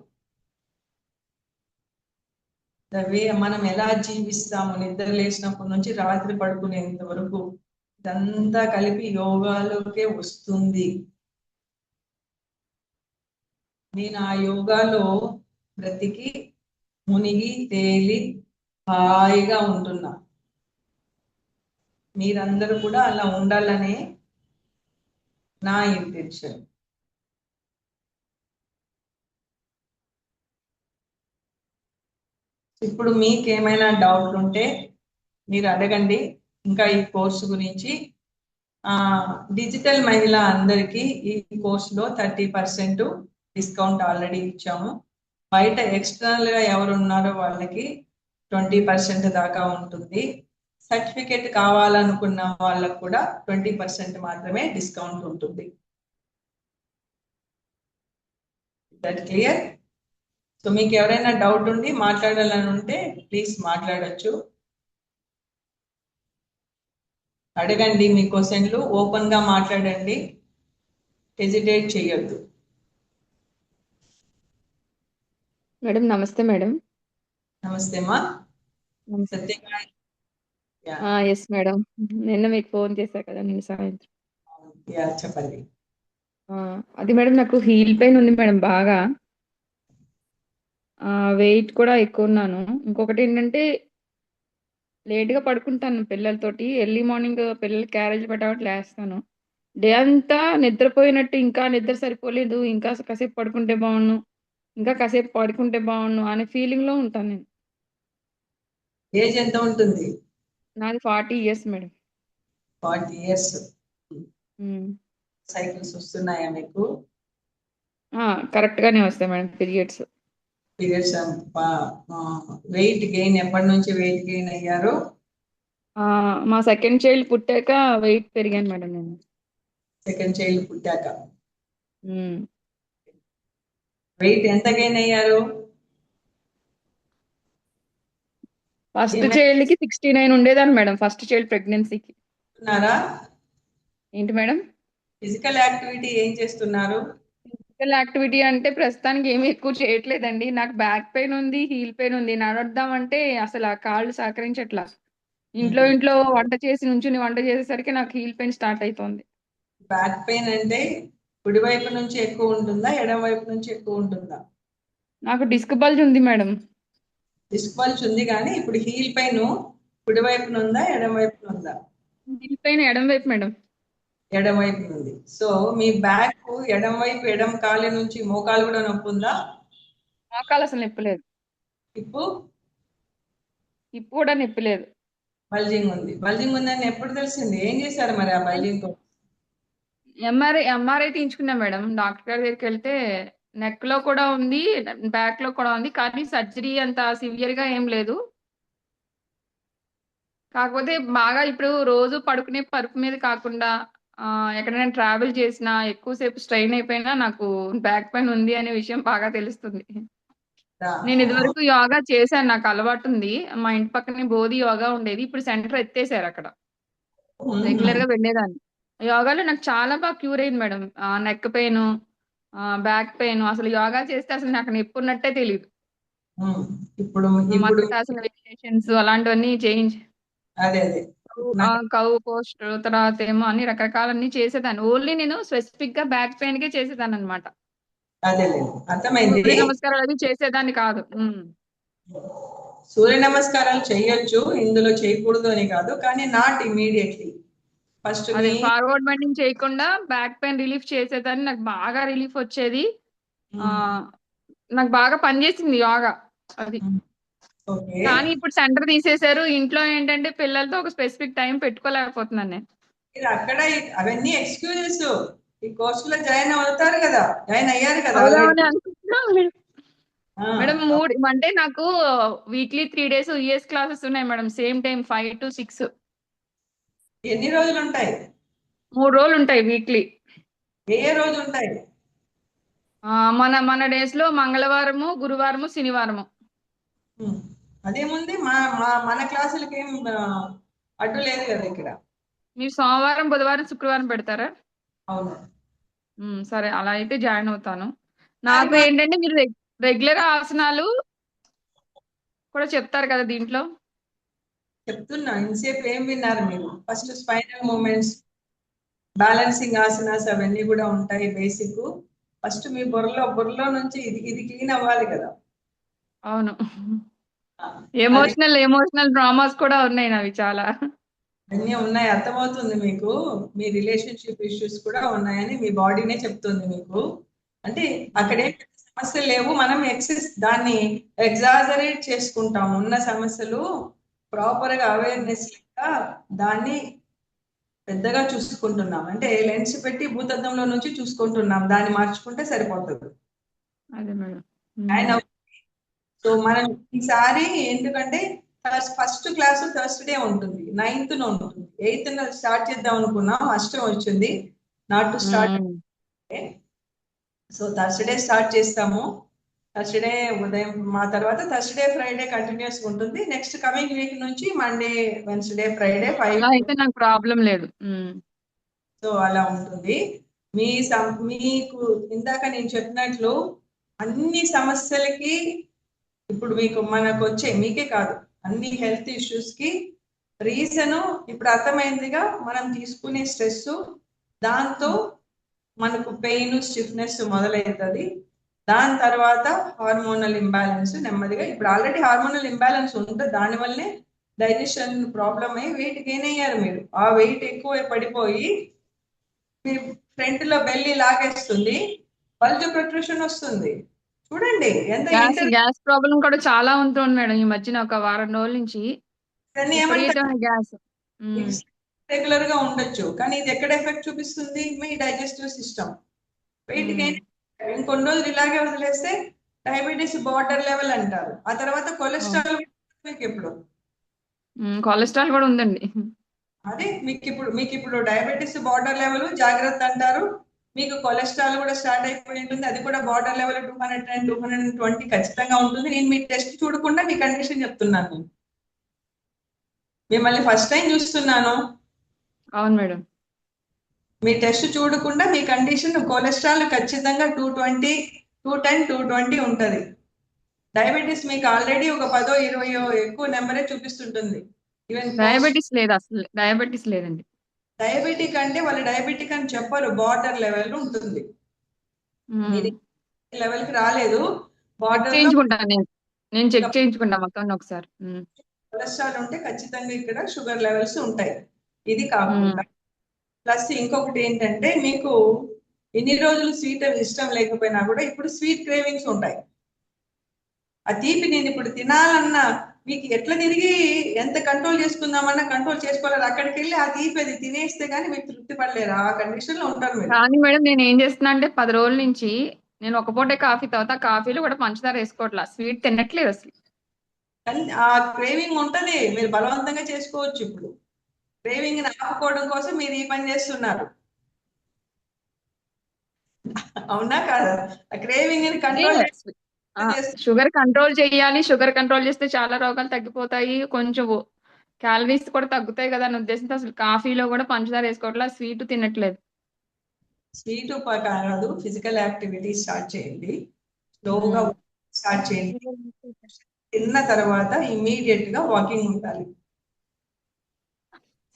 వే మనం ఎలా జీవిస్తాము నిద్ర లేచినప్పటి నుంచి రాత్రి పడుకునేంత వరకు ఇదంతా కలిపి యోగాలోకే వస్తుంది. నేను ఆ యోగాలో బ్రతికి మునిగి తేలి హాయిగా ఉంటున్నా. మీరందరూ కూడా అలా ఉండాలనే నా ఇంటెన్షన్. ఇప్పుడు మీకు ఏమైనా డౌట్ ఉంటే మీరు అడగండి ఇంకా ఈ కోర్సు గురించి. డిజిటల్ మహిళ అందరికీ ఈ కోర్సులో 30% డిస్కౌంట్ ఆల్రెడీ ఇచ్చాము. బయట ఎక్స్టర్నల్ గా ఎవరు ఉన్నారో వాళ్ళకి 20% దాకా ఉంటుంది. సర్టిఫికేట్ కావాలనుకున్న వాళ్ళకు కూడా 20% మాత్రమే డిస్కౌంట్ ఉంటుంది. That clear? సో మీకు ఎవరైనా డౌట్ ఉండి మాట్లాడాలని ఉంటే ప్లీజ్ మాట్లాడచ్చు, అడగండి. మీ క్వశ్చన్లు ఓపెన్ గా మాట్లాడండి, హెజిటేట్ చేయొద్దు. మేడం నమస్తే మేడం. నమస్తే మా సత్యంగా. ఎస్ మేడం, నిన్న మీకు ఫోన్ చేశా కదా నిన్న సాయంత్రం. చెప్పండి. అది మేడం నాకు హీల్ పెయిన్ ఉంది మేడం బాగా, వెయిట్ కూడా ఎక్కువ ఉన్నాను. ఇంకొకటి ఏంటంటే లేట్గా పడుకుంటాను పిల్లలతోటి, ఎర్లీ మార్నింగ్ పిల్లలు క్యారేజ్ పెట్టాబట్టి లేస్తాను. డే అంతా నిద్రపోయినట్టు, ఇంకా నిద్ర సరిపోలేదు, ఇంకా కాసేపు పడుకుంటే బాగుండు, ఇంకా కాసేపు పడుకుంటే బాగుండు అనే ఫీలింగ్లో ఉంటాను నేను. ఏజ్ ఎంత ఉంటుంది? నాది 40 years మేడం. 40 years. సైకిల్స్ వస్తున్నాయా మీకు? కరెక్ట్గానే వస్తాయి madam periods. Periods. Weight gain ఎప్పటి నుంచి వెయిట్ గెయిన్ అయ్యారు? మా సెకండ్ చైల్డ్ పుట్టాక వెయిట్ పెరిగాను మేడం నేను. సెకండ్ చైల్డ్ పుట్టాక మ్మ్. వెయిట్ ఎంత గెయిన్ అయ్యారు? ఫస్ట్ ఏమైనా చైల్డ్ కి 69 ఉండేదాన్ని మేడం, ఫస్ట్ చైల్డ్ ప్రెగ్నెన్సీకి. చేస్తున్నారా? ఏంటి మేడం? ఫిజికల్ యాక్టివిటీ ఏం చేస్తున్నారు? ఫిజికల్ యాక్టివిటీ అంటే ప్రస్తుతానికి ఏమీ ఎక్కువ చేయట్లేదండి. నాకు బ్యాక్ పెయిన్ ఉంది, హీల్ పెయిన్ ఉంది. నడవద్దాం అంటే అసలు ఆ కాళ్ళు సహకరించట్లా. ఇంట్లో వంట చేసి నుంచుని వంట చేసేసరికి నాకు హీల్ పెయిన్ స్టార్ట్ అవుతుంది. బ్యాక్ పెయిన్ అంటే కుడి వైపు నుంచి ఎక్కువ ఉంటుందా, ఎడమ వైపు నుంచి ఎక్కువ ఉంటుందా? నాకు డిస్క్ బల్జ్ ఉంది మేడం. డిస్క్ బల్జ్ ఉంది, కానీ ఇప్పుడు హీల్ పెయిన్ కుడి వైపున ఉందా, ఎడమ వైపున ఉందా? హీల్ పెయిన్ ఎడమ వైపు మేడం. ఎడమ వైపు ఉంది. సో మీ బ్యాక్ ఎడమ వైపు, ఎడమ కాలు నుంచి మోకాలు కూడా నొప్పి ఉందా? మోకాలు అసలు నొప్పి లేదు. హిప్పు హిప్ కూడా నొప్పి లేదు. బల్జింగ్ ఉంది. బల్జింగ్ ఉందని ఎప్పుడు తెలిసింది? ఏం చేశారు మరి ఆ బల్జింగ్ తో? MRI తీయించుకున్నా madam. డాక్టర్ గారి దగ్గరికి వెళ్తే నెక్ లో కూడా ఉంది, బ్యాక్ లో కూడా ఉంది, కానీ సర్జరీ అంత సివియర్ గా ఏం లేదు. కాకపోతే బాగా ఇప్పుడు రోజు పడుకునే పరుపు మీద కాకుండా ఎక్కడైనా ట్రావెల్ చేసినా ఎక్కువసేపు స్ట్రెయిన్ అయిపోయినా నాకు బ్యాక్ పెయిన్ ఉంది అనే విషయం బాగా తెలుస్తుంది. నేను ఇదివరకు యోగా చేశాను, నాకు అలవాటు ఉంది. మా ఇంటి పక్కనే బోధి యోగా ఉండేది, ఇప్పుడు సెంటర్ ఎత్తేసారు అక్కడ. రెగ్యులర్ గా వెళ్ళేదాన్ని. యోగాలో నాకు చాలా బాగా క్యూర్ అయింది madam. Neck pain, back pain, అసలు యోగా చేస్తే అసలు నాకు నొప్పి ఉన్నట్టే తెలియదు. ఇప్పుడు ఇప్పుడు మల్లికాసన వేరియేషన్స్ అలాంటివన్నీ చేంజ్, అదే అదే కౌ పోస్ట్, తర్వాత ఏమో అన్ని రకరకాలన్నీ చేసేదాన్ని. ఓన్లీ నేను స్పెసిఫిక్ గా బ్యాక్ పెయిన్ కే చేసేదాన్ని అనమాట. అదే అర్థమైంది. సూర్య నమస్కారాలు అవి చేసేదాన్ని కాదు. సూర్య నమస్కారాలు చేయొచ్చు, ఇందులో చేయకూడదు అని కాదు, కానీ నాట్ ఇమీడియట్లీ. ఫస్ట్ అదే ఫార్వర్డ్ బెండింగ్ చేయకుండా బ్యాక్ పెయిన్ రిలీఫ్ చేసేదాన్ని. నాకు బాగా రిలీఫ్ వచ్చేది. నాకు బాగా పనిచేసింది యోగా అది. కానీ ఇప్పుడు సెంటర్ తీసేశారు. ఇంట్లో ఏంటంటే పిల్లలతో ఒక స్పెసిఫిక్ టైం పెట్టుకోలేకపోతున్నాను నేను. అక్కడ అవన్నీ ఎక్స్క్యూజెస్. ఈ కోర్స్ లో జాయిన్ అవుతారు కదా, జాయిన్ అయ్యారు కదా మేడం. అంటే నాకు వీక్లీ 3 days యుఎస్ క్లాసెస్ ఉన్నాయి మేడం. Same time 5 to 6. ఎన్ని రోజులు ఉంటాయి? 3 రోజులు ఉంటాయి వీక్లీ. ఏ రోజు ఉంటాయి? మన మన డేస్ లో మంగళవారము, గురువారము, శనివారము. అదేముంది, మన క్లాసులకి ఏం అడ్డు లేదు కదా ఇక్కడ. మీరు సోమవారం, బుధవారం, శుక్రవారం పెడతారా? అవును. సరే, అలా అయితే జాయిన్ అవుతాను. నాకు ఏంటంటే మీరు రెగ్యులర్ ఆసనాలు కూడా చెప్తారు కదా దీంట్లో. చెప్తున్నా, ఇంతసేపు ఏం విన్నారు మీరు? First spinal movements, balancing asanas అవన్నీ కూడా ఉంటాయి బేసిక్. ఫస్ట్ మీ బుర్రలో నుంచి ఇది క్లీన్ అవ్వాలి కదా. అవును, ఎమోషనల్ డ్రామాస్ కూడా ఉన్నాయి నావి చాలా. అన్నీ ఉన్నాయి, అర్థమవుతుంది మీకు. మీ రిలేషన్షిప్ ఇష్యూస్ కూడా ఉన్నాయని మీ బాడీనే చెప్తుంది మీకు. అంటే అక్కడే సమస్యలు లేవు, మనం దాన్ని ఎగ్జాజరేట్ చేసుకుంటాం. ఉన్న సమస్యలు ప్రాపర్ గా అవేర్నెస్ లేక దాన్ని పెద్దగా చూసుకుంటున్నాం. అంటే లెన్స్ పెట్టి భూతద్దంలో నుంచి చూసుకుంటున్నాం, దాన్ని మార్చుకుంటే సరిపోతుంది. సో మనం ఈసారి ఎందుకంటే ఫస్ట్ క్లాస్ థర్స్డే ఉంటుంది, 9th ఉంటుంది. 8th స్టార్ట్ చేద్దాం అనుకున్నాం, అష్టం వచ్చింది. Not to start. So Thursday start చేస్తాము. థర్స్డే ఉదయం, మా తర్వాత థర్స్డే ఫ్రైడే కంటిన్యూస్ ఉంటుంది. నెక్స్ట్ కమింగ్ వీక్ నుంచి మండే, వెన్స్డే, ఫ్రైడే 5. అయితే నాకు ప్రాబ్లం లేదు. సో అలా ఉంటుంది. మీకు ఇందాక నేను చెప్పినట్లు అన్ని సమస్యలకి ఇప్పుడు మనకు వచ్చే, మీకే కాదు అన్ని హెల్త్ ఇష్యూస్ కి రీజన్ ఇప్పుడు అర్థమైందిగా. మనం తీసుకునే స్ట్రెస్, దాంతో మనకు పెయిన్, స్టిఫ్నెస్ మొదలవుతుంది. దాని తర్వాత హార్మోనల్ ఇంబ్యాలెన్స్ నెమ్మదిగా. ఇప్పుడు ఆల్రెడీ హార్మోనల్ ఇంబ్యాలెన్స్ ఉంటుంది, దానివల్లనే డైజెషన్ ప్రాబ్లమ్ అయ్యి వెయిట్ గెయిన్ అయ్యారు మీరు. ఆ వెయిట్ ఎక్కువ పడిపోయి మీ ఫ్రంట్ లో బెల్లి లాగేస్తుంది, బల్జ్ ప్రొట్రూషన్ వస్తుంది. చూడండి ఎంత గ్యాస్ ప్రాబ్లం కూడా చాలా ఉంటుంది మేడం. ఈ మధ్యన ఒక వారం రోజుల నుంచి గ్యాస్ రెగ్యులర్ గా ఉండొచ్చు, కానీ ఇది ఎక్కడ ఎఫెక్ట్ చూపిస్తుంది? మీ డైజెస్టివ్ సిస్టమ్. వెయిట్ గెయిన్ ఇంకొన్ని రోజులు ఇలాగే వదిలేస్తే డయాబెటీస్ బార్డర్ లెవెల్ అంటారు. ఆ తర్వాత కొలెస్ట్రాల్. ఎప్పుడు కొలెస్ట్రాల్ కూడా ఉందండి. అదే మీకు ఇప్పుడు డయాబెటీస్ బార్డర్ లెవెల్ జాగ్రత్త అంటారు. మీకు కొలెస్ట్రాల్ కూడా స్టార్ట్ అయిపోయి ఉంటుంది, అది కూడా బార్డర్ లెవెల్ 210, 220 ఖచ్చితంగా ఉంటుంది. నేను మీ టెస్ట్ చూడకుండా మీ కండిషన్ చెప్తున్నాను. మిమ్మల్ని ఫస్ట్ టైం చూస్తున్నాను. అవును మేడం. మీ టెస్ట్ చూడకుండా మీ కండిషన్, కొలెస్ట్రాల్ ఖచ్చితంగా 220, 210, 220 ఉంటుంది. డయాబెటీస్ మీకు ఆల్రెడీ ఒక 10, 20 ఎక్కువ నెంబరే చూపిస్తుంటుంది. ఈవెన్ డయాబెటీస్ లేదు, అసలు డయాబెటీస్ లేదండి. డయాబెటిక్ అంటే వాళ్ళు డయాబెటిక్ అని చెప్పరు, బార్డర్ లెవెల్ ఉంటుంది. మీది లెవెల్ కి రాలేదు, చెక్ బార్డర్ లో చేయించుకుంటాను నేను చెక్ చేయించుకుంటా మొత్తం ఒకసారి. కొలెస్ట్రాల్ ఉంటే ఖచ్చితంగా ఇక్కడ షుగర్ లెవెల్స్ ఉంటాయి. ఇది కాకుండా ప్లస్ ఇంకొకటి ఏంటంటే, మీకు ఇన్ని రోజులు స్వీట్ ఇష్టం లేకపోయినా కూడా ఇప్పుడు స్వీట్ క్రేవింగ్స్ ఉంటాయి. ఆ తీపి నేను ఇప్పుడు తినాలన్నా మీకు ఎట్లా తిరిగి ఎంత కంట్రోల్ చేసుకుందామన్నా కంట్రోల్ చేసుకోలేరు. అక్కడికి వెళ్ళి ఆ తీపి అది తినేస్తే గానీ మీకు తృప్తి పడలేరు, ఆ కండిషన్ లో ఉంటారు మీరు. కానీ మేడం నేను ఏం చేస్తున్నా అంటే 10 రోజుల నుంచి నేను ఒక పూటే కాఫీ తాగుతా, కాఫీలో కూడా పంచదార వేసుకోవట్లా, స్వీట్ తినట్లేదు అసలు. కానీ ఆ క్రేవింగ్ ఉంటది, మీరు బలవంతంగా చేసుకోవచ్చు. ఇప్పుడు క్రేవింగ్ ఆపుకోవడం కోసం మీరు ఈ పని చేస్తున్నారు, అవునా కాదా? ఆ క్రేవింగ్ ని కంట్రోల్ చేస్తే షుగర్ కంట్రోల్ చేయాలి, షుగర్ కంట్రోల్ చేస్తే చాలా రోగాలు తగ్గిపోతాయి, కొంచెం క్యాలరీస్ కూడా తగ్గుతాయి కదా అనే ఉద్దేశంతో అసలు కాఫీలో కూడా పంచదార వేసుకోవట్లా, స్వీట్ తినట్లేదు. స్వీట్ కాదు, ఫిజికల్ యాక్టివిటీ స్టార్ట్ చేయండి, స్లోగా స్టార్ట్ చేయండి. తిన్న తర్వాత ఇమీడియట్ గా వాకింగ్ ఉండాలి.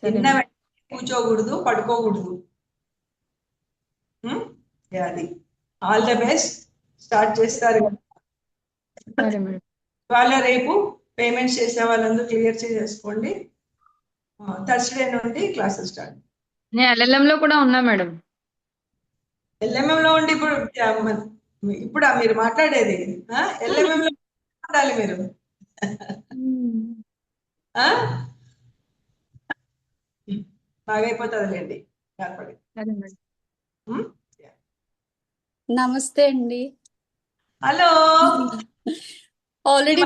తిన్న వెంటనే కూర్చోకూడదు, పడుకోకూడదు. అది ఆల్ ద బెస్ట్, స్టార్ట్ చేస్తారు కదా. సరే మేడం. ఇవాళ రేపు పేమెంట్స్ చేసే వాళ్ళందరూ క్లియర్ చేసేసుకోండి. థర్స్డే నుండి క్లాసెస్ స్టార్ట్. నేను LLM లో కూడా ఉన్నా మేడం. ఎల్ఎంఎం లో ఉండి ఇప్పుడు మీరు మాట్లాడేది ఎల్ఎంఎం లో ఉండాలి మీరు. ఆ బాగైపోతుందిలేండి, ఏర్పడి. సరే మేడం. నమస్తే అండి. హలో. ఆల్రెడీ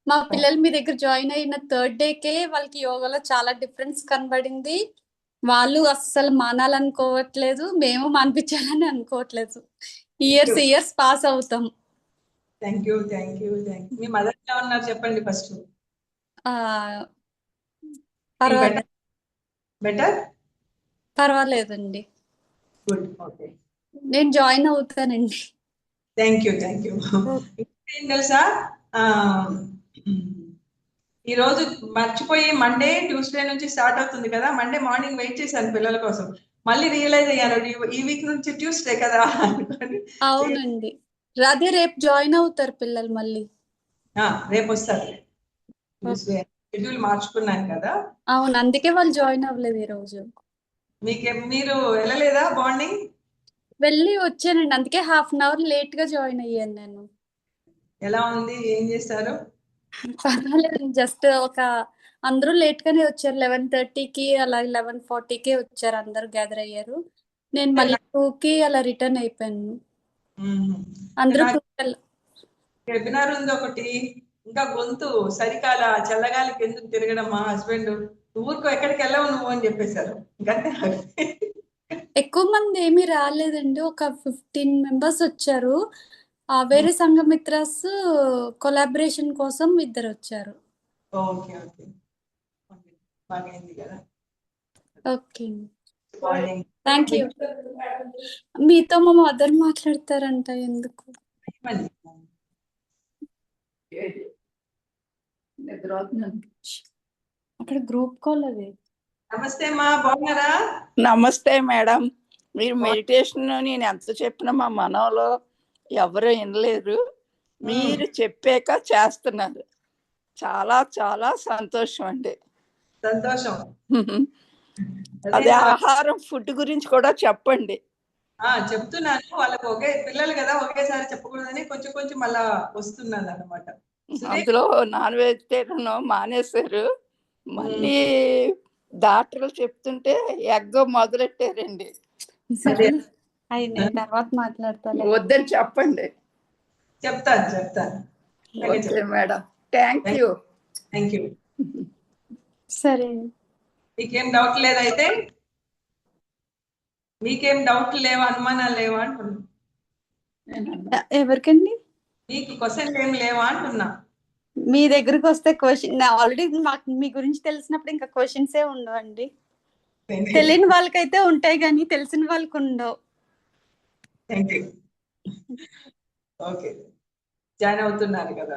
మా పిల్లలు మీ దగ్గర జాయిన్ అయిన థర్డ్ డేకే వాళ్ళకి యోగాలో చాలా డిఫరెన్స్ కనబడింది. వాళ్ళు అస్సలు మానాలనుకోవట్లేదు, మేము మానిపించాలని అనుకోవట్లేదు. ఇయర్స్ పాస్ అవుతాం. Thank you. మీ మదర్ ఎలా ఉన్నారు చెప్పండి ఫస్ట్. బెటర్, పర్వాలేదండి. Good, okay. నేను జాయిన్ అవుతానండి. Thank you. ఏం తెలుసా, ఈరోజు మర్చిపోయి మండే ట్యూస్డే నుంచి స్టార్ట్ అవుతుంది కదా, మండే మార్నింగ్ వెయిట్ చేశాను పిల్లల కోసం, మళ్ళీ రియలైజ్ అయ్యాను ఈ వీక్ నుంచి ట్యూస్డే కదా అనుకొని. అవునండి, అదే రేపు జాయిన్ అవుతారు పిల్లలు మళ్ళీ. రేపు వస్తారు, ట్యూస్డే షెడ్యూల్ మార్చుకున్నాను కదా. అవును, అందుకే వాళ్ళు జాయిన్ అవ్వలేదు ఈ రోజు. మీరు వెళ్ళలేదా బాండింగ్? వెళ్ళి వచ్చానండి, అందుకే హాఫ్ అన్ అవర్ లేట్ గా జాయిన్ అయ్యాను నేను. ఎలా ఉంది, ఏం చేస్తారు? పర్వాలేదు, జస్ట్ అందరూ లేట్ గానే వచ్చారు, 11:30కి అలా 11:40కి వచ్చారు, అందరూ గ్యాదర్ అయ్యారు. నేను మళ్ళీ 2కి అలా రిటర్న్ అయిపోయాను. అందరూ వెబినార్ ఉంది ఒకటి, ఇంకా గొంతు సరికాల చల్లగాలికి ఎందుకు తిరగడం, మా హస్బెండ్ ఊరుకో ఎక్కడికి వెళ్ళవు నువ్వు అని చెప్పేశారు. ఎక్కువ మంది ఏమీ రాలేదండి, ఒక 15 మెంబర్స్ వచ్చారు. వేరే సంఘమిత్రాస్ కొలాబరేషన్ కోసం 2 వచ్చారు. ఓకే, బాగైంది కదా. Okay, thank you. మీతో మా మదర్ మాట్లాడతారంట, ఎందుకు? అక్కడ గ్రూప్ కాల్ అది. నమస్తే అమ్మా, బాగున్నారా? నమస్తే మేడం. మీరు మెడిటేషన్ నేను ఎంత చెప్పినా మా మనవలో ఎవరు వినలేరు, మీరు చెప్పాక చేస్తున్నారు, చాలా చాలా సంతోషం అండి. సంతోషం. అదే ఆహారం, ఫుడ్ గురించి కూడా చెప్పండి. చెప్తున్నాను, వాళ్ళకి పిల్లలు కదా ఒకేసారి చెప్పకూడదని కొంచెం మళ్ళా వస్తున్నాను అనమాట. అందులో నాన్ వెజిటేరియన్ మానేశారు, మళ్ళీ డాక్టర్లు చెప్తుంటే ఎగ్గ మొదలెట్టారండి. తర్వాత మాట్లాడతాను, వద్దని చెప్పండి. చెప్తాను. Okay madam, thank you. సరే. మీకేం డౌట్ లేదైతే? మీకేం డౌట్ లేవా, అనుమానాలు లేవా అంటున్నా? ఎవరికండి? మీకు క్వశ్చన్ ఏం లేవా అంటున్నా? మీ దగ్గరకు వస్తే క్వశ్చన్ ఆల్రెడీ మాకు మీ గురించి తెలిసినప్పుడు ఇంకా క్వశ్చన్సే ఉండవండి. తెలియని వాళ్ళకైతే ఉంటాయి కానీ తెలిసిన వాళ్ళకి ఉండవు. ఓకే, జాయిన్ అవుతున్నారు కదా?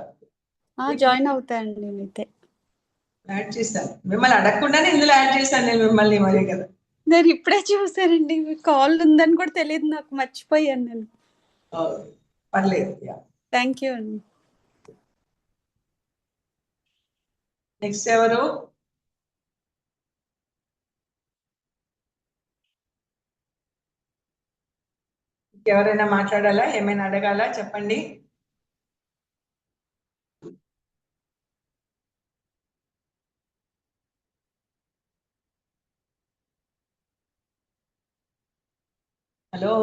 జాయిన్ అవుతాయండి నేనైతే. యాడ్ చేశాను, మిమ్మల్ని అడగకుండానే ఇందులో యాడ్ చేశాను నేను మిమ్మల్ని, మరే కదా. నేను ఇప్పుడే చూసానండి, కాల్ ఉందని కూడా తెలియదు నాకు, మర్చిపోయాను నేను. పర్లేదు. యా, థ్యాంక్ యూ అండి. నెక్స్ట్ ఎవరు? ఎవరైనా మాట్లాడాలా, ఏమైనా అడగాలా, చెప్పండి. హలో.